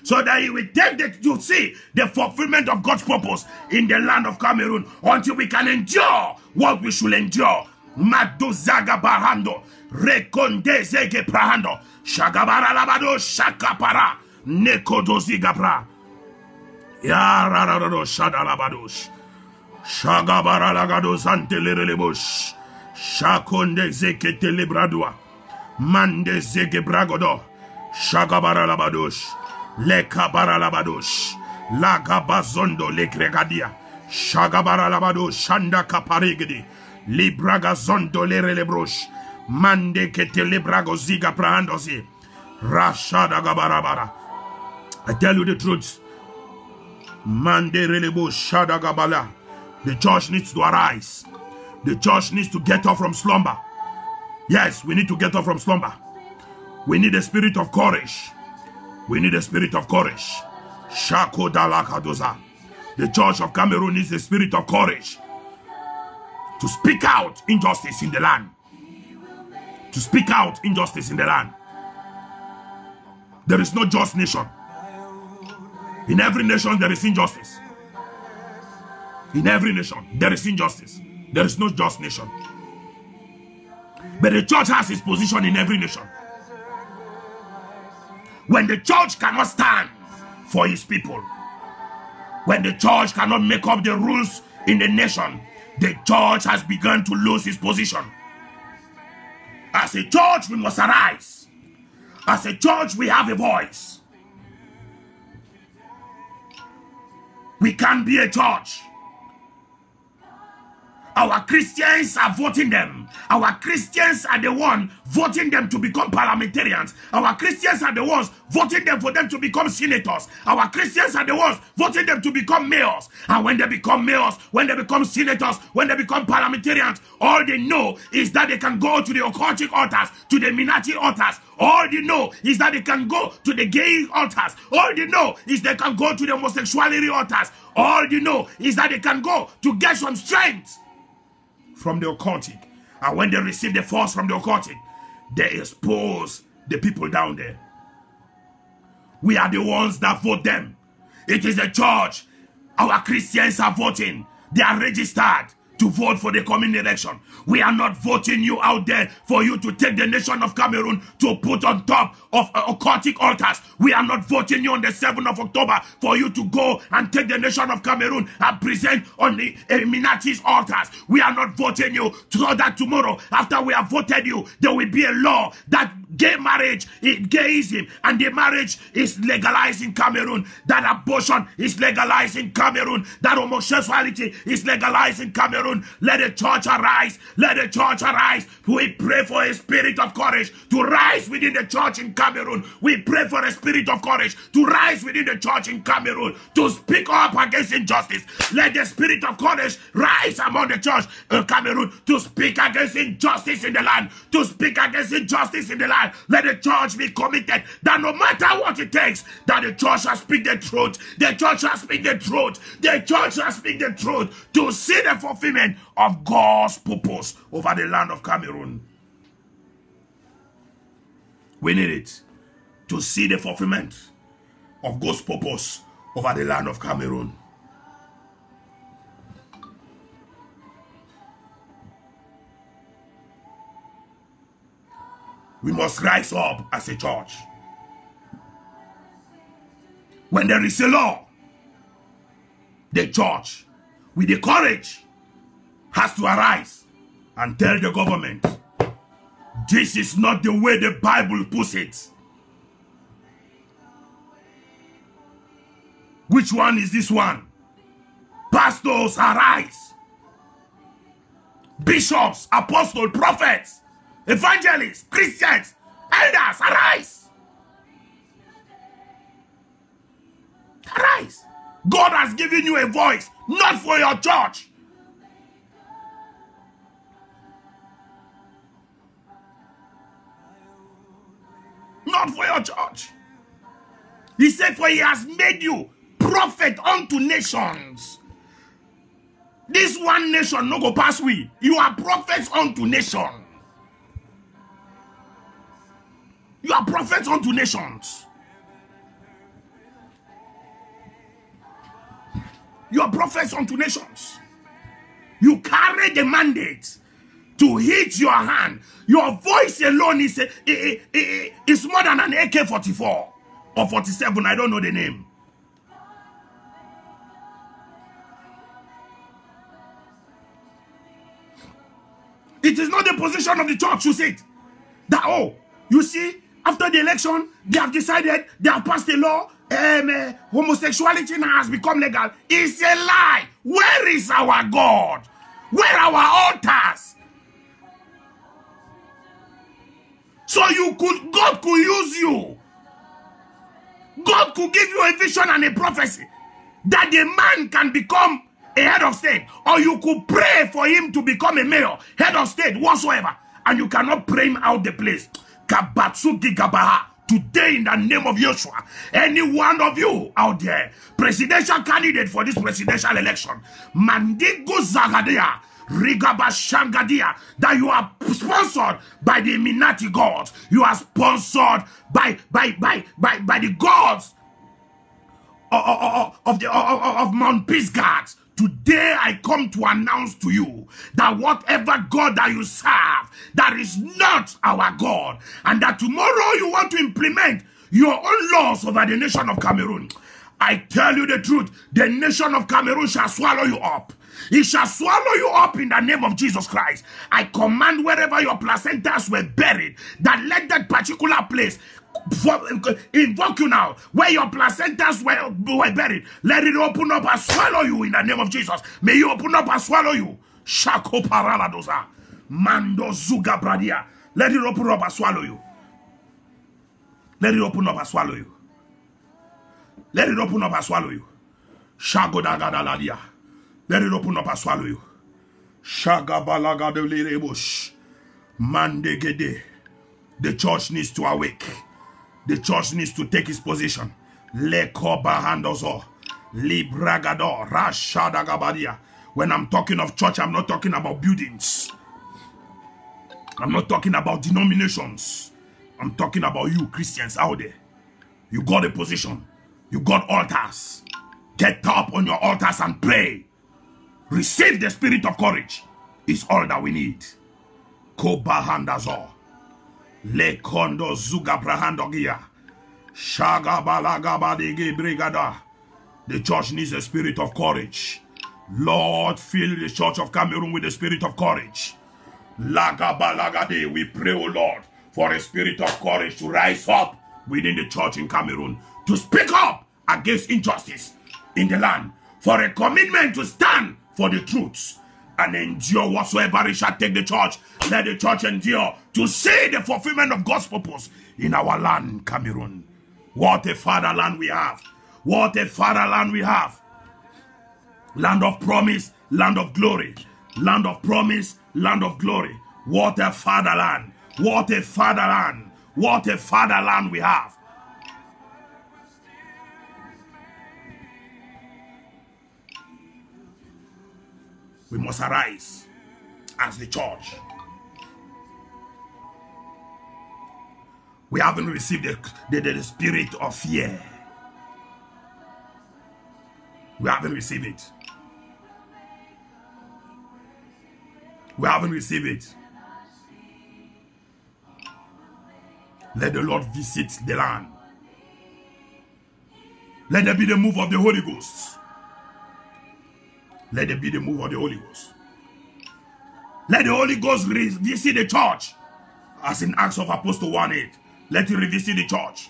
so that he will take to see the fulfillment of God's purpose in the land of Cameroon until we can endure what we should endure. Madozaga barando rekonde zege prahando shagabara labado shakapara nekodoziga pra ya rarado shadalabadosh shagabara lagado santelelebosh shakonde zeke telebradua mande zege bragodo shagabara labadosh lekabara labadosh lagabazondo lekregadia shagabara labado shanda kaparigidi libraga zondo lerelebrosh mande ketelebrago ziga prahandosi rashada gabarabara. I tell you the truth. Mande relebo shada gabala. The church needs to arise. The church needs to get up from slumber. Yes, we need to get up from slumber. We need a spirit of courage. We need a spirit of courage. Shako dalakadoza. The church of Cameroon needs a spirit of courage to speak out injustice in the land. To speak out injustice in the land. There is no just nation. In every nation there is injustice. In every nation there is injustice. There is no just nation. But the church has its position in every nation. When the church cannot stand for his people, when the church cannot make up the rules in the nation, the church has begun to lose its position. As a church, we must arise. As a church, we have a voice. We can be a church. Our Christians are voting them. Our Christians are the ones voting them to become parliamentarians. Our Christians are the ones voting them for them to become senators. Our Christians are the ones voting them to become mayors. And when they become mayors, when they become senators, when they become parliamentarians, all they know is that they can go to the occultic altars, to the Minati altars. All they know is that they can go to the gay altars. All they know is they can go to the homosexuality altars. All they know is that they can go to get some strength from the occultic. And when they receive the force from the occultic, they expose the people down there. We are the ones that vote them. It is the church. Our Christians are voting. They are registered to vote for the coming election. We are not voting you out there for you to take the nation of Cameroon to put on top of occultic altars. We are not voting you on the 7th of October for you to go and take the nation of Cameroon and present on the Illuminati's altars. We are not voting you so that tomorrow, after we have voted you, there will be a law that gay marriage, gayism, and the marriage is legalized in Cameroon, that abortion is legalized in Cameroon, that homosexuality is legalized in Cameroon. Let the church arise. Let the church arise. We pray for a spirit of courage to rise within the church in Cameroon. We pray for a spirit of courage to rise within the church in Cameroon, to speak up against injustice. Let the spirit of courage rise among the church in Cameroon to speak against injustice in the land, to speak against injustice in the land. Let the church be committed that no matter what it takes, that the church shall speak the truth. The church shall speak the truth. The church shall speak the truth to see the fulfillment of God's purpose over the land of Cameroon. We need it to see the fulfillment of God's purpose over the land of Cameroon. We must rise up as a church. When there is a law, the church, with the courage, has to arise and tell the government, this is not the way the Bible puts it. Which one is this one? Pastors, arise. Bishops, apostles, prophets, evangelists, Christians, elders, arise. Arise. God has given you a voice, not for your church. Not for your church. He said, for he has made you prophet unto nations. This one nation no go pass we. You are prophets unto nation. You are prophets unto nations. You are prophets unto nations. You carry the mandate to hit your hand. Your voice alone is more than an AK-44 or 47. I don't know the name. It is not the position of the church to sit that, oh, you see, after the election, they have decided, they have passed a law, homosexuality now has become legal. It's a lie. Where is our God? Where are our altars? So God could use you. God could give you a vision and a prophecy that the man can become a head of state, or you could pray for him to become a mayor, head of state, whatsoever, and you cannot pray him out the place. Kabatsuki Gabaha. Today, in the name of Yeshua, any one of you out there, presidential candidate for this presidential election, Mandigo Zagadia, Rigabashangadia, that you are sponsored by the Illuminati gods, you are sponsored by the gods of Mount Pisgah. Today I come to announce to you that whatever God that you serve, that is not our God, and that tomorrow you want to implement your own laws over the nation of Cameroon. I tell you the truth, the nation of Cameroon shall swallow you up. It shall swallow you up in the name of Jesus Christ. I command wherever your placentas were buried, that let that particular place invoke you now. Where your placentas were buried, let it open up and swallow you in the name of Jesus. May you open up and swallow you. Shako paraladoza. Mando zuga bradia. Let it open up and swallow you. Let it open up and swallow you. Let it open up and swallow you. Shago dagadaladia. Let it open up and swallow you. Shagabalaga de lirebush. Mandegede. The church needs to awake. The church needs to take its position. Lekobahandozo. Libragado. Rashadagabadia. When I'm talking of church, I'm not talking about buildings. I'm not talking about denominations. I'm talking about you Christians out there. You got a position. You got altars. Get up on your altars and pray. Receive the spirit of courage. It's all that we need. Kobahandazo. Lekondo zuga brahandogia. Shagabalagabadigi brigada. The church needs a spirit of courage. Lord, fill the church of Cameroon with the spirit of courage. Lagabalagade, we pray, O Lord, for a spirit of courage to rise up within the church in Cameroon, to speak up against injustice in the land, for a commitment to stand for the truths and endure whatsoever it shall take the church. Let the church endure to see the fulfillment of God's purpose in our land, Cameroon. What a fatherland we have. What a fatherland we have. Land of promise, land of glory. Land of promise, land of glory. What a fatherland. What a fatherland. What a fatherland we have. We must arise as the church. We haven't received the spirit of fear. We haven't received it. We haven't received it. Let the Lord visit the land. Let there be the move of the Holy Ghost. Let there be the move of the Holy Ghost. Let the Holy Ghost visit the church. As in Acts of Apostles 1:8. Let it revisit the church.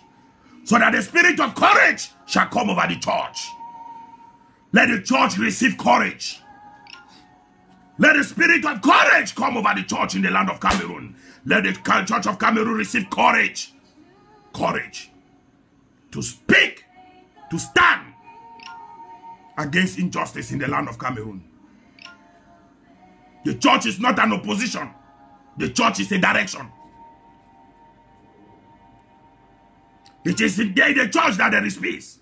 So that the spirit of courage shall come over the church. Let the church receive courage. Let the spirit of courage come over the church in the land of Cameroon. Let the church of Cameroon receive courage. Courage. To speak. To stand against injustice in the land of Cameroon. The church is not an opposition. The church is a direction. It is in the church that there is peace.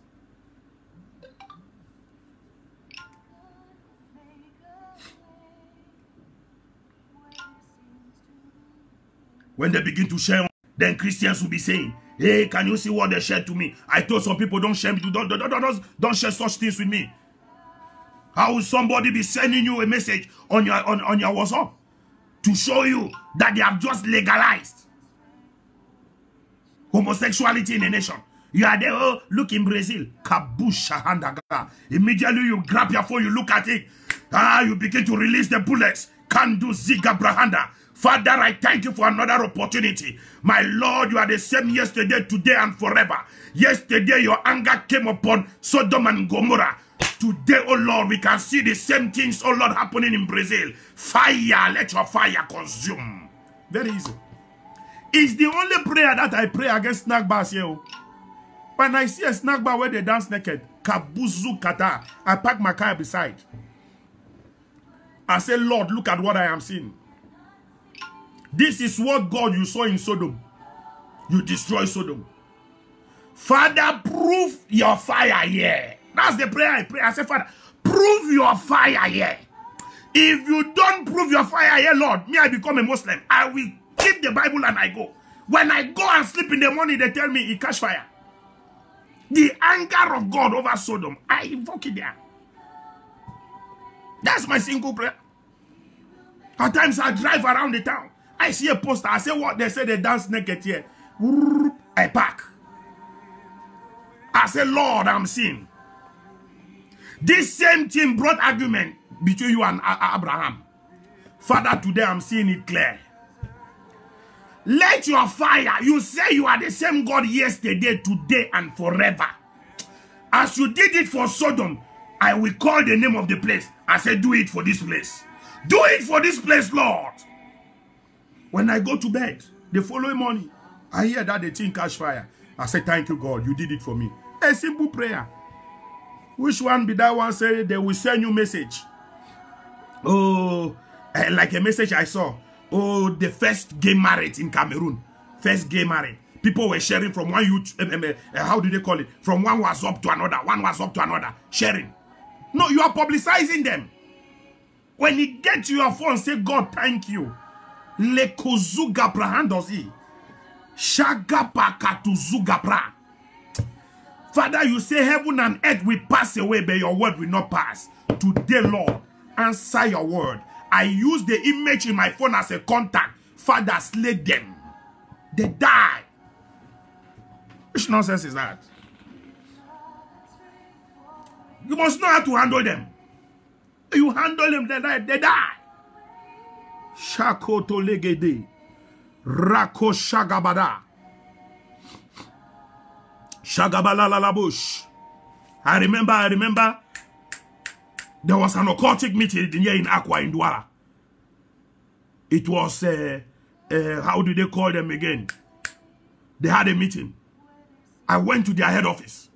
When they begin to share, then Christians will be saying, hey, can you see what they shared to me? I told some people, don't share such things with me. How will somebody be sending you a message on your WhatsApp to show you that they have just legalized homosexuality in a nation? You are there, oh, look in Brazil. Kabusha handaga. Immediately you grab your phone, you look at it. You begin to release the bullets. Kandu ziga brahanda. Father, I thank you for another opportunity. My Lord, you are the same yesterday, today, and forever. Yesterday, your anger came upon Sodom and Gomorrah. Today, oh Lord, we can see the same things, oh Lord, happening in Brazil. Fire, let your fire consume. Very easy. It's the only prayer that I pray against snack bars here. When I see a snack bar where they dance naked, kabuzu kata, I pack my car beside. I say, Lord, look at what I am seeing. This is what God you saw in Sodom. You destroy Sodom. Father, prove your fire here. That's the prayer I pray. I say, Father, prove your fire here. If you don't prove your fire here, Lord, me, I become a Muslim. I will keep the Bible and I go. When I go and sleep in the morning, they tell me it catch fire. The anger of God over Sodom, I invoke it there. That's my single prayer. At times I drive around the town. I see a poster. I say, what? They say they dance naked here. I park. I say, Lord, I'm seeing. This same thing brought argument between you and Abraham. Father, today I'm seeing it clear. Let your fire, you say you are the same God yesterday, today, and forever. As you did it for Sodom, I will call the name of the place. I say, do it for this place. Do it for this place, Lord. When I go to bed, the following morning, I hear that the thing catch fire. I say, thank you, God, you did it for me. A simple prayer. Which one be that one say they will send you message? Oh, like a message I saw. Oh, the first gay marriage in Cameroon. First gay marriage. People were sharing from one youth, how do they call it? From one WhatsApp to another, one WhatsApp to another. Sharing. No, you are publicizing them. When you get to your phone, say, God, thank you. Le kozuga brahandozi. Shagapa katuzuga bra. Father, you say heaven and earth will pass away, but your word will not pass. Today, Lord, answer your word. I use the image in my phone as a contact. Father, slay them. They die. Which nonsense is that? You must know how to handle them. You handle them, they die. Shakoto legede. Rako Shagabada. Shagabalalabush. I remember there was an occultic meeting here in Aqua in Douala. It was, how do they call them again? They had a meeting. I went to their head office.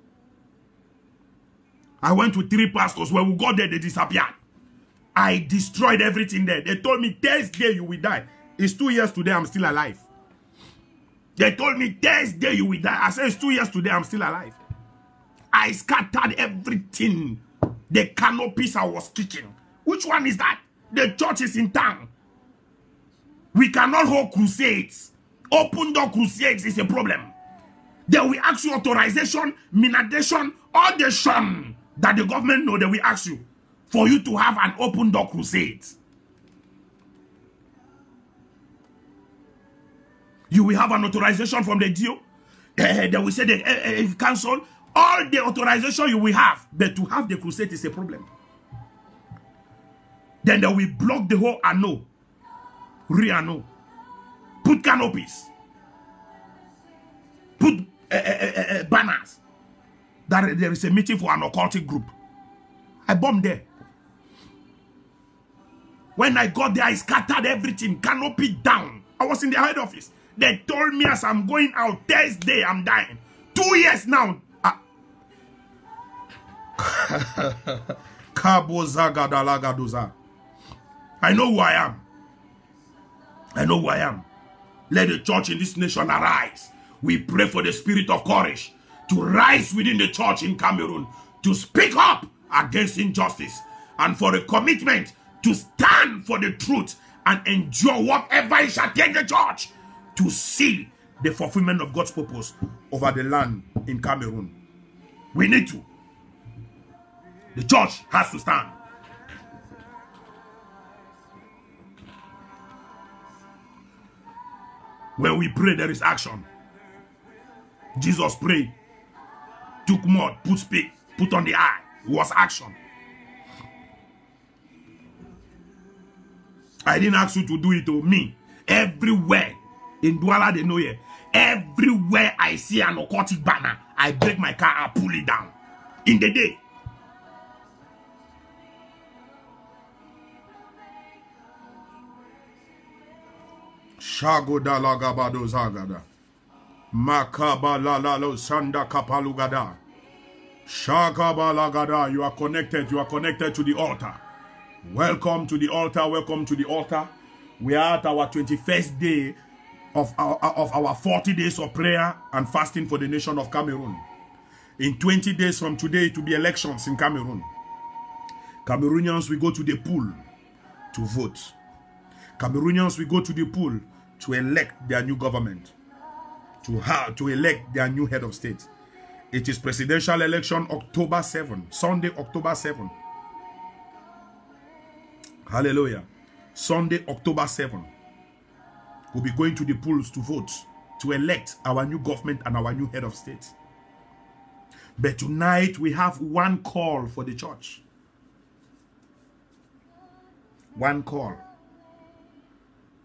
I went with 3 pastors. When we got there, they disappeared. I destroyed everything there. They told me, Thursday you will die. It's 2 years today, I'm still alive. They told me, Thursday you will die. I said, it's 2 years today, I'm still alive. I scattered everything. The canopies I was kicking. Which one is that? The church is in town. We cannot hold crusades. Open door crusades is a problem. They will ask you authorization, minadation, all the shun that the government know they will ask you for you to have an open door crusade. You will have an authorization from the DO. They will say the council, all the authorization you will have, but to have the crusade is a problem. Then they will block the whole ANO, Riano, put canopies, put banners that there is a meeting for an occultic group. I bombed there. When I got there, I scattered everything, canopy down. I was in the head office. They told me as I'm going out, Thursday, I'm dying. 2 years now. I know who I am. I know who I am. Let the church in this nation arise. We pray for the spirit of courage to rise within the church in Cameroon, to speak up against injustice, and for a commitment to stand for the truth and endure whatever it shall take the church to see the fulfillment of God's purpose over the land in Cameroon. We need to. The church has to stand. When we pray, there is action. Jesus prayed, took mud, put spit, put on the eye. It was action. I didn't ask you to do it to me. Everywhere in Douala, they know here. Everywhere I see an occultic banner, I break my car and pull it down. In the day. Shagodalagabado Zagada. Makabalalalo Sanda Kapalugada. Shakabalagada. You are connected. You are connected to the altar. Welcome to the altar. Welcome to the altar. We are at our 21st day of our 40 days of prayer and fasting for the nation of Cameroon. In 20 days from today, it will be elections in Cameroon. Cameroonians will go to the poll to vote. Cameroonians will go to the poll to elect their new government, to elect their new head of state. It is presidential election October 7, Sunday, October 7. Hallelujah. Sunday, October 7. We'll be going to the polls to vote, to elect our new government and our new head of state. But tonight we have one call for the church. One call.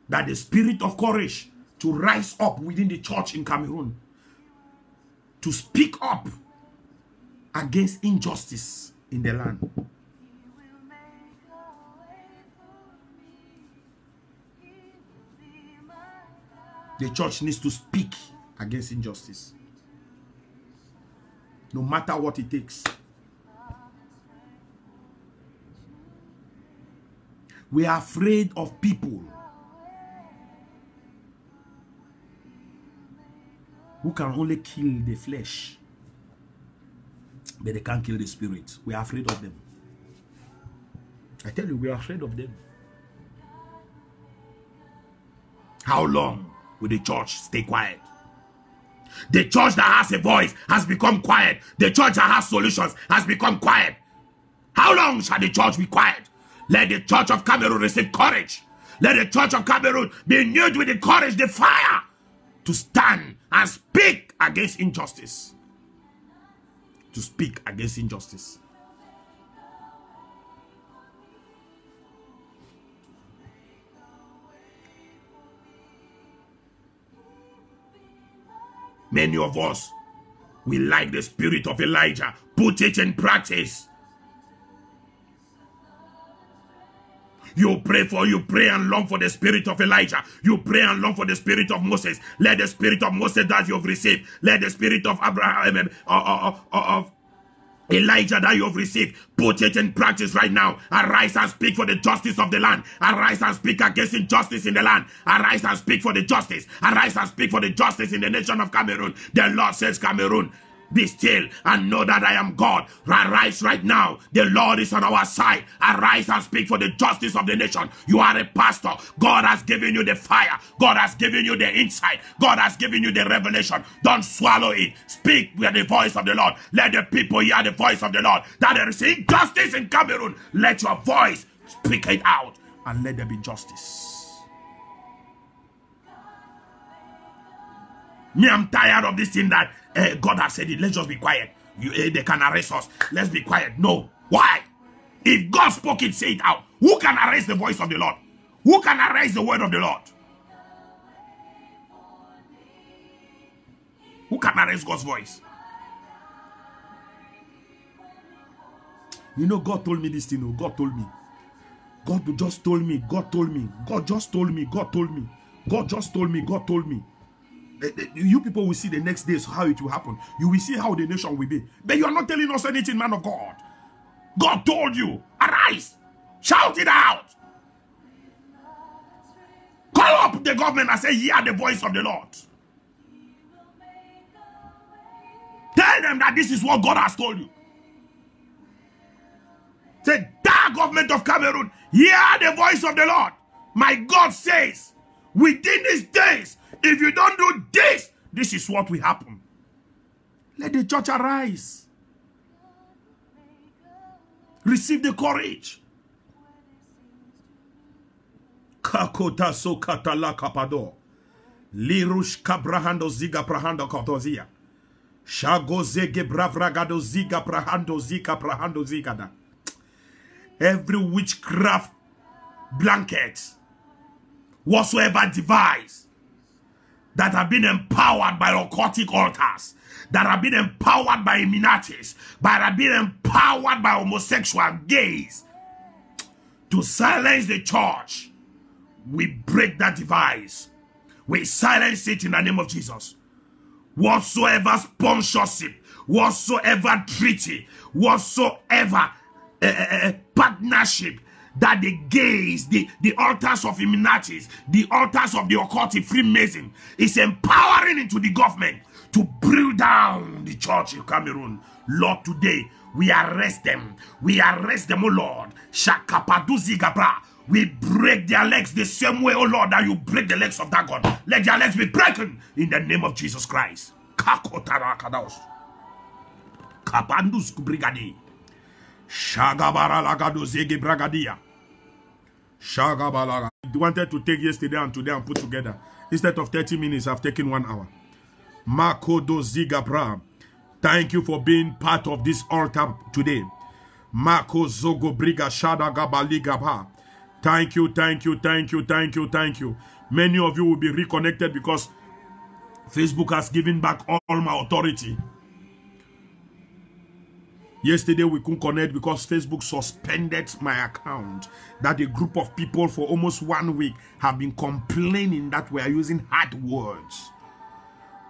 That the spirit of courage to rise up within the church in Cameroon, to speak up against injustice in the land. The church needs to speak against injustice. No matter what it takes. We are afraid of people who can only kill the flesh, but they can't kill the spirit. We are afraid of them. I tell you, we are afraid of them. How long will the church stay quiet? The church that has a voice has become quiet. The church that has solutions has become quiet. How long shall the church be quiet? Let the church of Cameroon receive courage. Let the church of Cameroon be renewed with the courage, the fire, to stand and speak against injustice. To speak against injustice. Many of us, we like the spirit of Elijah. Put it in practice. You pray and long for the spirit of Elijah. You pray and long for the spirit of Moses. Let the spirit of Moses that you have received, let the spirit of Abraham, of Elijah that you have received, put it in practice right now. Arise and speak for the justice of the land. Arise and speak against injustice in the land. Arise and speak for the justice. Arise and speak for the justice in the nation of Cameroon. The Lord says, Cameroon, be still and know that I am God. Arise right now. The Lord is on our side. Arise and speak for the justice of the nation. You are a pastor. God has given you the fire. God has given you the insight. God has given you the revelation. Don't swallow it. Speak with the voice of the Lord. Let the people hear the voice of the Lord. That there is injustice in Cameroon. Let your voice speak it out and let there be justice. Me, I'm tired of this thing that God has said it. Let's just be quiet. They can arrest us. Let's be quiet. No. Why? If God spoke it, say it out. Who can arrest the voice of the Lord? Who can arrest the word of the Lord? Who can arrest God's voice? You know, God told me this thing. Oh, God told me. God just told me. God told me. God just told me. God told me. God just told me. God told me. You people will see the next days how it will happen. You will see how the nation will be. But you are not telling us anything, man of God. God told you. Arise. Shout it out. Call up the government and say, hear the voice of the Lord. Tell them that this is what God has told you. Say, that government of Cameroon, hear the voice of the Lord. My God says, within these days, if you don't do this, this is what will happen. Let the church arise. Receive the courage. Kakota so katala kapado. Lirush kabrahando ziga prahando kotozia. Shago zege bravragado ziga prahando zika prahando zigada. Every witchcraft blanket, whatsoever device, that have been empowered by occultic altars, that have been empowered by Illuminatis, that have been empowered by homosexual gays, to silence the church, we break that device. We silence it in the name of Jesus. Whatsoever sponsorship, whatsoever treaty, whatsoever partnership that the gays, the altars of Illuminatis, the altars of the occultic Freemason is empowering into the government to bring down the church in Cameroon. Lord, today we arrest them. We arrest them, oh Lord. Shakapaduzi Gabra. We break their legs the same way, oh Lord, that you break the legs of that God. Let their legs be broken in the name of Jesus Christ. Kakotarakadaos. Kapandus Brigadi. Shagabara lagado zege bragadia. Shagabala. I wanted to take yesterday and today and put together. Instead of 30 minutes, I've taken 1 hour. Makodo Zigabra. Thank you for being part of this altar today. Mako Zogo Briga Shada Gabali Gaba. Thank you, thank you, thank you, thank you, thank you. Many of you will be reconnected because Facebook has given back all my authority. Yesterday we couldn't connect because Facebook suspended my account. That a group of people for almost 1 week have been complaining that we are using hard words.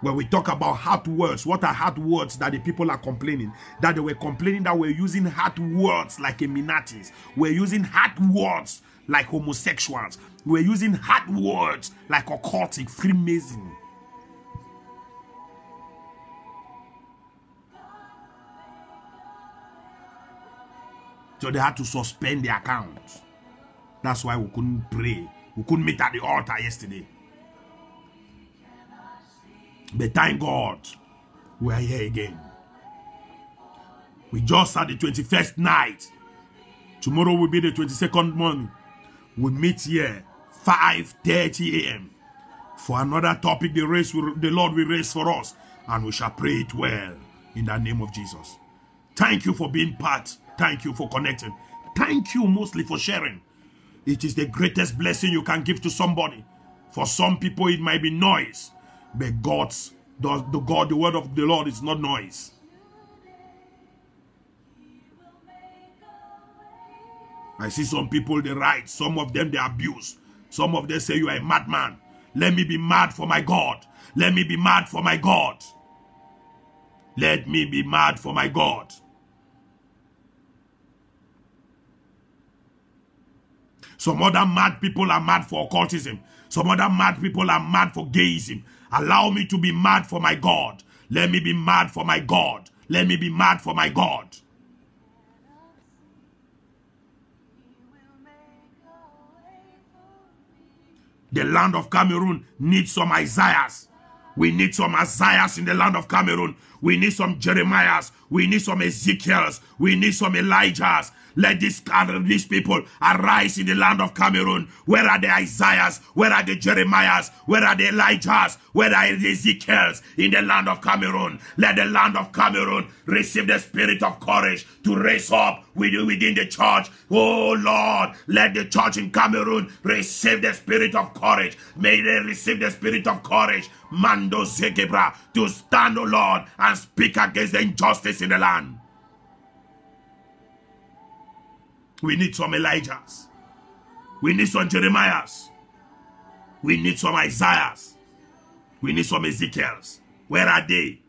When we talk about hard words, what are hard words that the people are complaining? That they were complaining that we're using hard words like Illuminatis. We're using hard words like homosexuals. We're using hard words like occultic Freemason. So they had to suspend the account. That's why we couldn't pray. We couldn't meet at the altar yesterday. But thank God, we are here again. We just had the 21st night. Tomorrow will be the 22nd morning. We meet here 5:30 a.m. for another topic the Lord will raise for us. And we shall pray it well in the name of Jesus. Thank you for being part. Thank you for connecting. Thank you mostly for sharing. It is the greatest blessing you can give to somebody. For some people, it might be noise. But God's The word of the Lord is not noise. I see some people, they write. Some of them, they abuse. Some of them say, you are a madman. Let me be mad for my God. Let me be mad for my God. Let me be mad for my God. Some other mad people are mad for occultism. Some other mad people are mad for gayism. Allow me to be mad for my God. Let me be mad for my God. Let me be mad for my God. The land of Cameroon needs some Isaiahs. We need some Isaiahs in the land of Cameroon. We need some Jeremiahs. We need some Ezekiels. We need some Elijahs. Let these people arise in the land of Cameroon. Where are the Isaiahs? Where are the Jeremiahs? Where are the Elijahs? Where are the Ezekiels in the land of Cameroon? Let the land of Cameroon receive the spirit of courage to raise up within the church. Oh Lord, let the church in Cameroon receive the spirit of courage. May they receive the spirit of courage. Mando Zegebra, to stand, oh Lord, and speak against the injustice in the land. We need some Elijahs. We need some Jeremiahs. We need some Isaiahs. We need some Ezekiels. Where are they?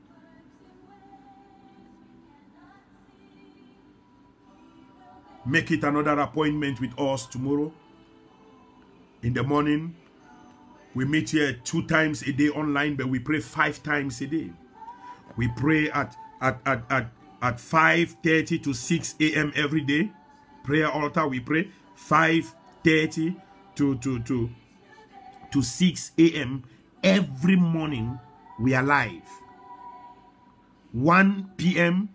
Make it another appointment with us tomorrow. In the morning, we meet here 2 times a day online, but we pray 5 times a day. We pray at 5:30 to 6 a.m. every day. Prayer altar, we pray 5:30 to 6 a.m. every morning. We are live. 1 p.m.,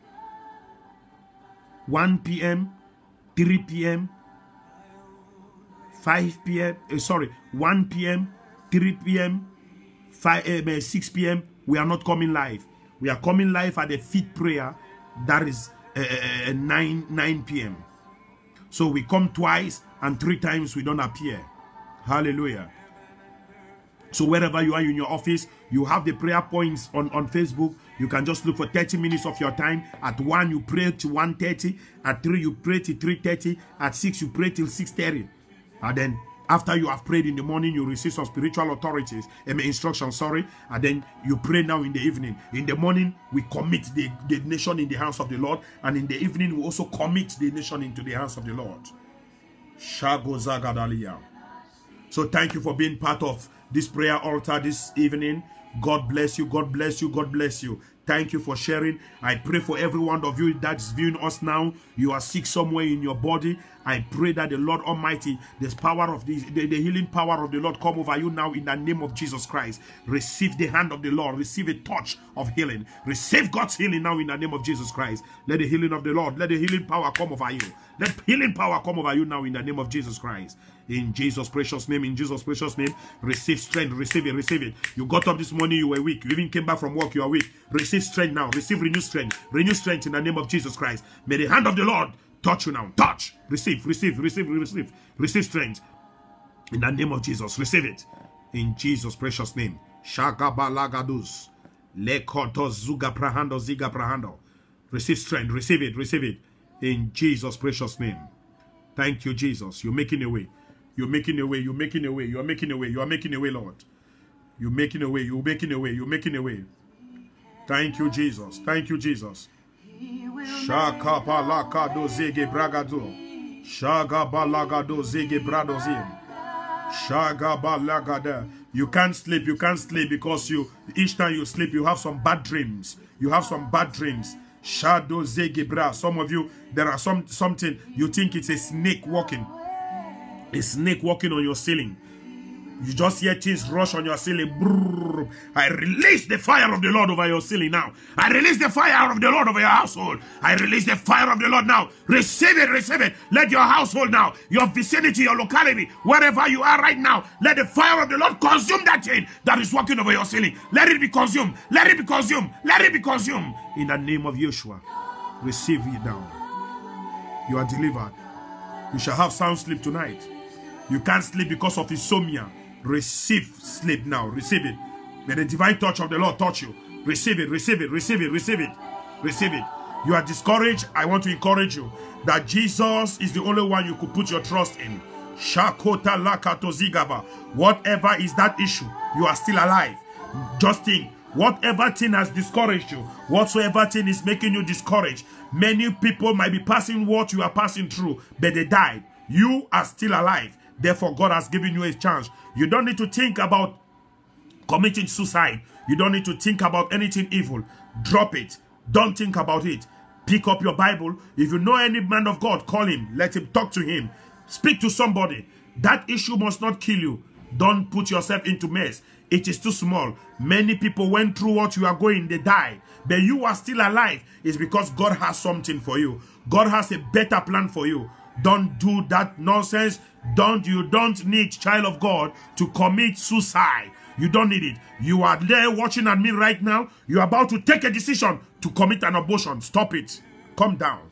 3 p.m., 5 p.m. 1 p.m., 3 p.m., 6 p.m. We are not coming live. We are coming live at the 5th prayer. That is 9 p.m. So we come twice, and 3 times we don't appear. Hallelujah. So wherever you are in your office, you have the prayer points on Facebook. You can just look for 30 minutes of your time. At 1, you pray to 1:30. At 3, you pray till 3:30. At 6, you pray till 6:30. And then after you have prayed in the morning, you receive some spiritual instructions, and then you pray now in the evening. In the morning, we commit the nation in the hands of the Lord, and in the evening, we also commit the nation into the hands of the Lord. So thank you for being part of this prayer altar this evening. God bless you. God bless you. God bless you. Thank you for sharing. I pray for every one of you that's viewing us now. You are sick somewhere in your body. I pray that the Lord Almighty, this power of the healing power of the Lord come over you now in the name of Jesus Christ. Receive the hand of the Lord. Receive a touch of healing. Receive God's healing now in the name of Jesus Christ. Let the healing of the Lord, let the healing power come over you. Let healing power come over you now in the name of Jesus Christ. In Jesus' precious name, in Jesus' precious name, receive strength, receive it, receive it. You got up this morning, you were weak. You even came back from work, you are weak. Receive strength now, receive renewed strength in the name of Jesus Christ. May the hand of the Lord touch you now. Touch, receive, receive, receive, receive, receive strength in the name of Jesus. Receive it in Jesus' precious name. Shagabalagados lekoto zuga prahando ziga prahando. Receive strength, receive it in Jesus' precious name. Thank you, Jesus. You're making a way. You're making a way. You're making a way. You are making a way. You are making a way, Lord. You're making a way. You're making a way. You're making a way. Thank you, Jesus. Thank you, Jesus. Shakabalakado zege bragado. Shagabalagado zege bradozim. Shagabalagada. You can't sleep. You can't sleep because each time you sleep, you have some bad dreams. You have some bad dreams. Shadow zegebra. Some of you, there are something you think it's a snake walking. A snake walking on your ceiling. You just hear things rush on your ceiling. Brrr. I release the fire of the Lord over your ceiling now. I release the fire of the Lord over your household. I release the fire of the Lord now. Receive it, receive it. Let your household now, your vicinity, your locality, wherever you are right now, let the fire of the Lord consume that thing that is walking over your ceiling. Let it be consumed. Let it be consumed. Let it be consumed. In the name of Yeshua, receive it now. You are delivered. You shall have sound sleep tonight. You can't sleep because of insomnia. Receive sleep now. Receive it. May the divine touch of the Lord touch you. Receive it, receive it, receive it, receive it, receive it. You are discouraged. I want to encourage you that Jesus is the only one you could put your trust in. Shakota lakato zigaba. Whatever is that issue, you are still alive. Just think, whatever thing has discouraged you, whatsoever thing is making you discouraged, many people might be passing what you are passing through, but they died. You are still alive. Therefore, God has given you a chance. You don't need to think about committing suicide. You don't need to think about anything evil. Drop it. Don't think about it. Pick up your Bible. If you know any man of God, call him. Let him talk to him. Speak to somebody. That issue must not kill you. Don't put yourself into mess. It is too small. Many people went through what you are going. They died. But you are still alive. It's because God has something for you. God has a better plan for you. Don't do that nonsense. You don't need, child of God, to commit suicide. You don't need it. You are there watching at me right now. You are about to take a decision to commit an abortion. Stop it. Calm down.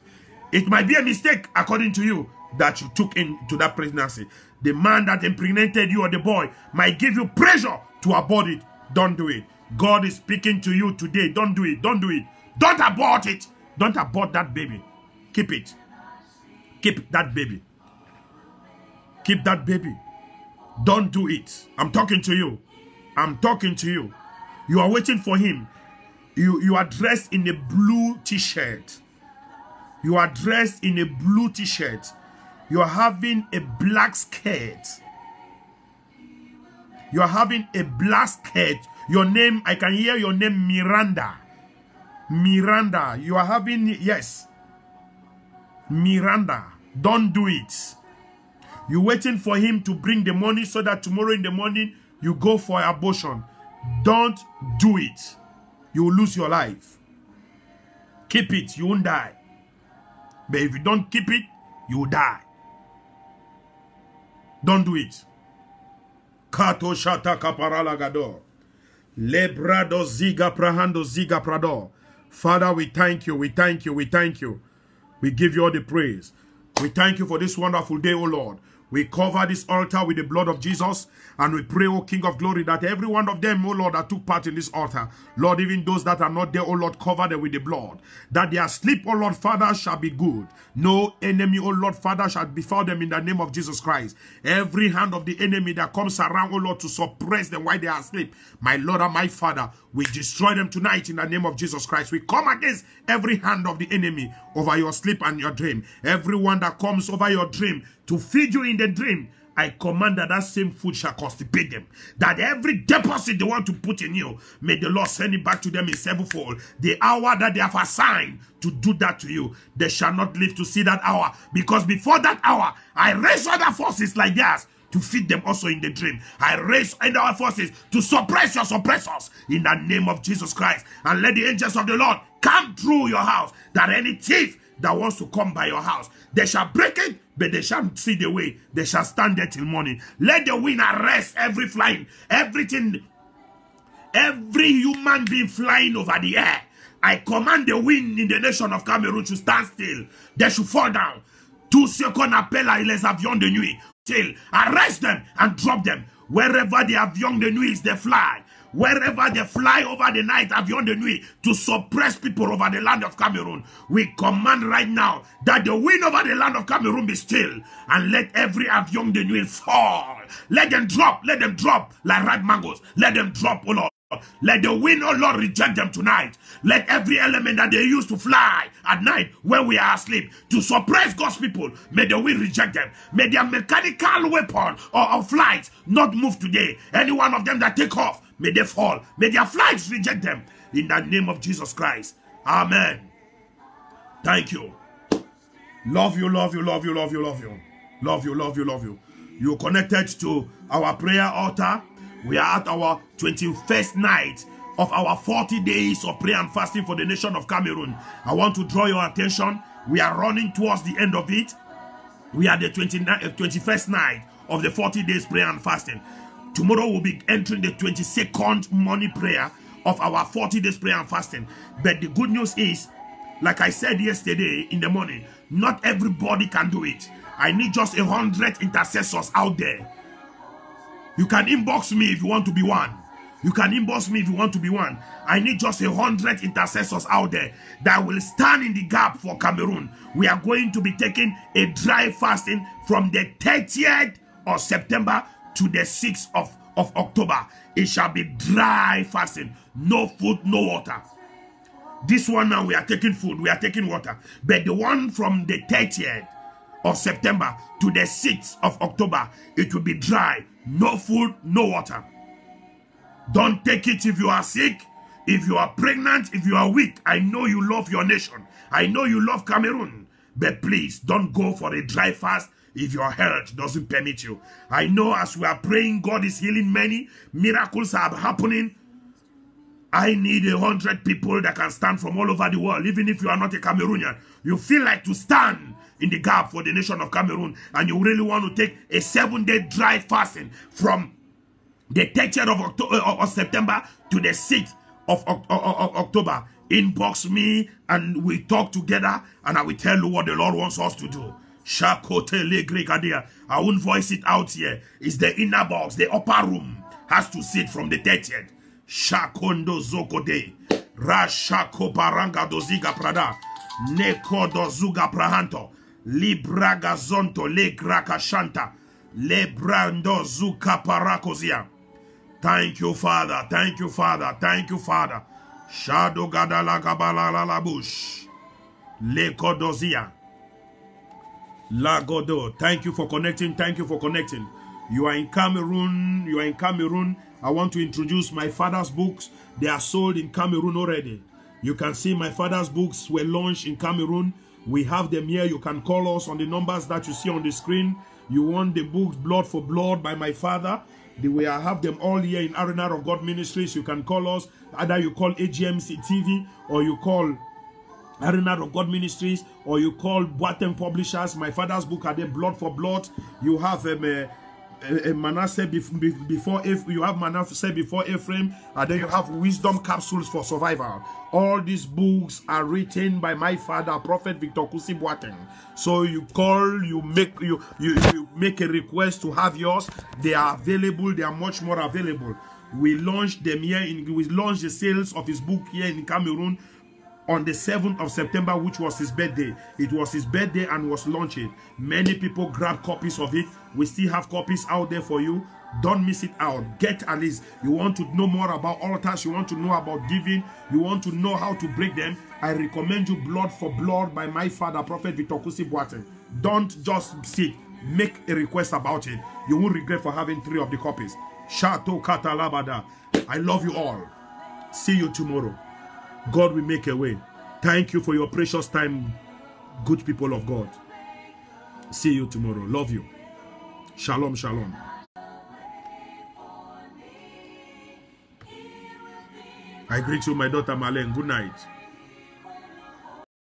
It might be a mistake, according to you, that you took into that pregnancy. The man that impregnated you or the boy might give you pressure to abort it. Don't do it. God is speaking to you today. Don't do it. Don't do it. Don't abort it. Don't abort that baby. Keep it. Keep that baby. Keep that baby. Don't do it. I'm talking to you. I'm talking to you. You are waiting for him. You are dressed in a blue t-shirt. You are dressed in a blue t-shirt. You are having a black skirt. You are having a black skirt. Your name, I can hear your name, Miranda. Miranda. You are having, yes. Miranda. Don't do it. You're waiting for him to bring the money so that tomorrow in the morning you go for abortion. Don't do it. You will lose your life. Keep it. You won't die. But if you don't keep it, you will die. Don't do it. Kato shata kaparala gado. Lebrado ziga prahando ziga prado. Father, we thank you. We thank you. We thank you. We give you all the praise. We thank you for this wonderful day, O Lord. We cover this altar with the blood of Jesus, and we pray, O King of Glory, that every one of them, O Lord, that took part in this altar, Lord, even those that are not there, O Lord, cover them with the blood, that their sleep, O Lord, Father, shall be good. No enemy, O Lord, Father, shall befall them in the name of Jesus Christ. Every hand of the enemy that comes around, O Lord, to suppress them while they are asleep, my Lord and my Father, we destroy them tonight in the name of Jesus Christ. We come against every hand of the enemy over your sleep and your dream. Everyone that comes over your dream to feed you in the dream, I command that same food shall constipate them. That every deposit they want to put in you, may the Lord send it back to them in sevenfold. The hour that they have assigned to do that to you, they shall not live to see that hour. Because before that hour, I raise other forces like theirs to feed them also in the dream. I raise other forces to suppress your suppressors in the name of Jesus Christ. And let the angels of the Lord come through your house, that any thief that wants to come by your house, they shall break it, but they shall see the way. They shall stand there till morning. Let the wind arrest every flying, everything, every human being flying over the air. I command the wind in the nation of Cameroon to stand still. They should fall down. Tous ceux qu'on appelle les avions de nuit, till arrest them and drop them. Wherever the avions de nuit they fly, wherever they fly over the night, avion de nuit, to suppress people over the land of Cameroon, we command right now that the wind over the land of Cameroon be still, and let every avion de nuit fall. Let them drop like ripe mangoes. Let them drop, oh Lord. Let the wind, oh Lord, reject them tonight. Let every element that they use to fly at night when we are asleep to suppress God's people, may the wind reject them. May their mechanical weapon or flight not move today. Any one of them that take off, may they fall. May their flights reject them. In the name of Jesus Christ. Amen. Thank you. Love you, love you, love you, love you, love you. Love you, love you, love you. You're connected to our prayer altar. We are at our 21st night of our 40 days of prayer and fasting for the nation of Cameroon. I want to draw your attention. We are running towards the end of it. We are the 21st night of the 40 days prayer and fasting. Tomorrow we'll be entering the 22nd morning prayer of our 40 days prayer and fasting. But the good news is, like I said yesterday in the morning, not everybody can do it. I need just 100 intercessors out there. You can inbox me if you want to be one. You can inbox me if you want to be one. I need just 100 intercessors out there that will stand in the gap for Cameroon. We are going to be taking a dry fasting from the 30th of September to the 6th of October. It shall be dry fasting. No food, no water. This one now we are taking food, we are taking water. But the one from the 30th of September to the 6th of October, it will be dry. No food, no water. Don't take it if you are sick, if you are pregnant, if you are weak. I know you love your nation. I know you love Cameroon. But please, don't go for a dry fast if your health doesn't permit you. I know as we are praying, God is healing many. Miracles are happening. I need 100 people that can stand from all over the world. Even if you are not a Cameroonian, you feel like to stand in the gap for the nation of Cameroon, and you really want to take a 7-day dry fasting from the 30th of September to the 6th of October. Inbox me and we talk together, and I will tell you what the Lord wants us to do. I won't voice it out here. It's the inner box, the upper room has to sit from the 30th. Shakondo Zokode Rashako Baranga Doziga Prada Neko Dozuga Prahanto Libraga Zonto Le Graka Shanta Le Brando Zuka Parakozia. Thank you, Father. Thank you, Father. Thank you, Father. Shadow Gadala Gabala La Bush Le Kodozia Lagodo. Thank you for connecting. Thank you for connecting. You are in Cameroon. You are in Cameroon. I want to introduce my father's books. They are sold in Cameroon already. You can see my father's books were launched in Cameroon. We have them here. You can call us on the numbers that you see on the screen. You want the books Blood for Blood by my father. I have them all here in Arena of God Ministries. You can call us. Either you call AGMC TV or you call Arena of God Ministries or you call Boateng Publishers. My father's book are there, Blood for Blood. You have Manasseh before you have Manasseh before Ephraim, and then you have Wisdom Capsules for Survival. All these books are written by my father, Prophet Victor Kusi Boateng. So you call, you make a request to have yours. They are available. They are much more available. We launched them here. We launched the sales of his book here in Cameroon on the 7th of September, which was his birthday. It was his birthday and was launched. Many people grabbed copies of it. We still have copies out there for you. Don't miss it out. Get at least. You want to know more about altars. You want to know about giving. You want to know how to break them. I recommend you Blood for Blood by my father, Prophet Victor Kusi Boateng. Don't just sit. Make a request about it. You won't regret for having 3 of the copies. Shato Katalabada. I love you all. See you tomorrow. God will make a way. Thank you for your precious time, good people of God. See you tomorrow. Love you. Shalom, shalom. I greet you, my daughter Marlene. Good night.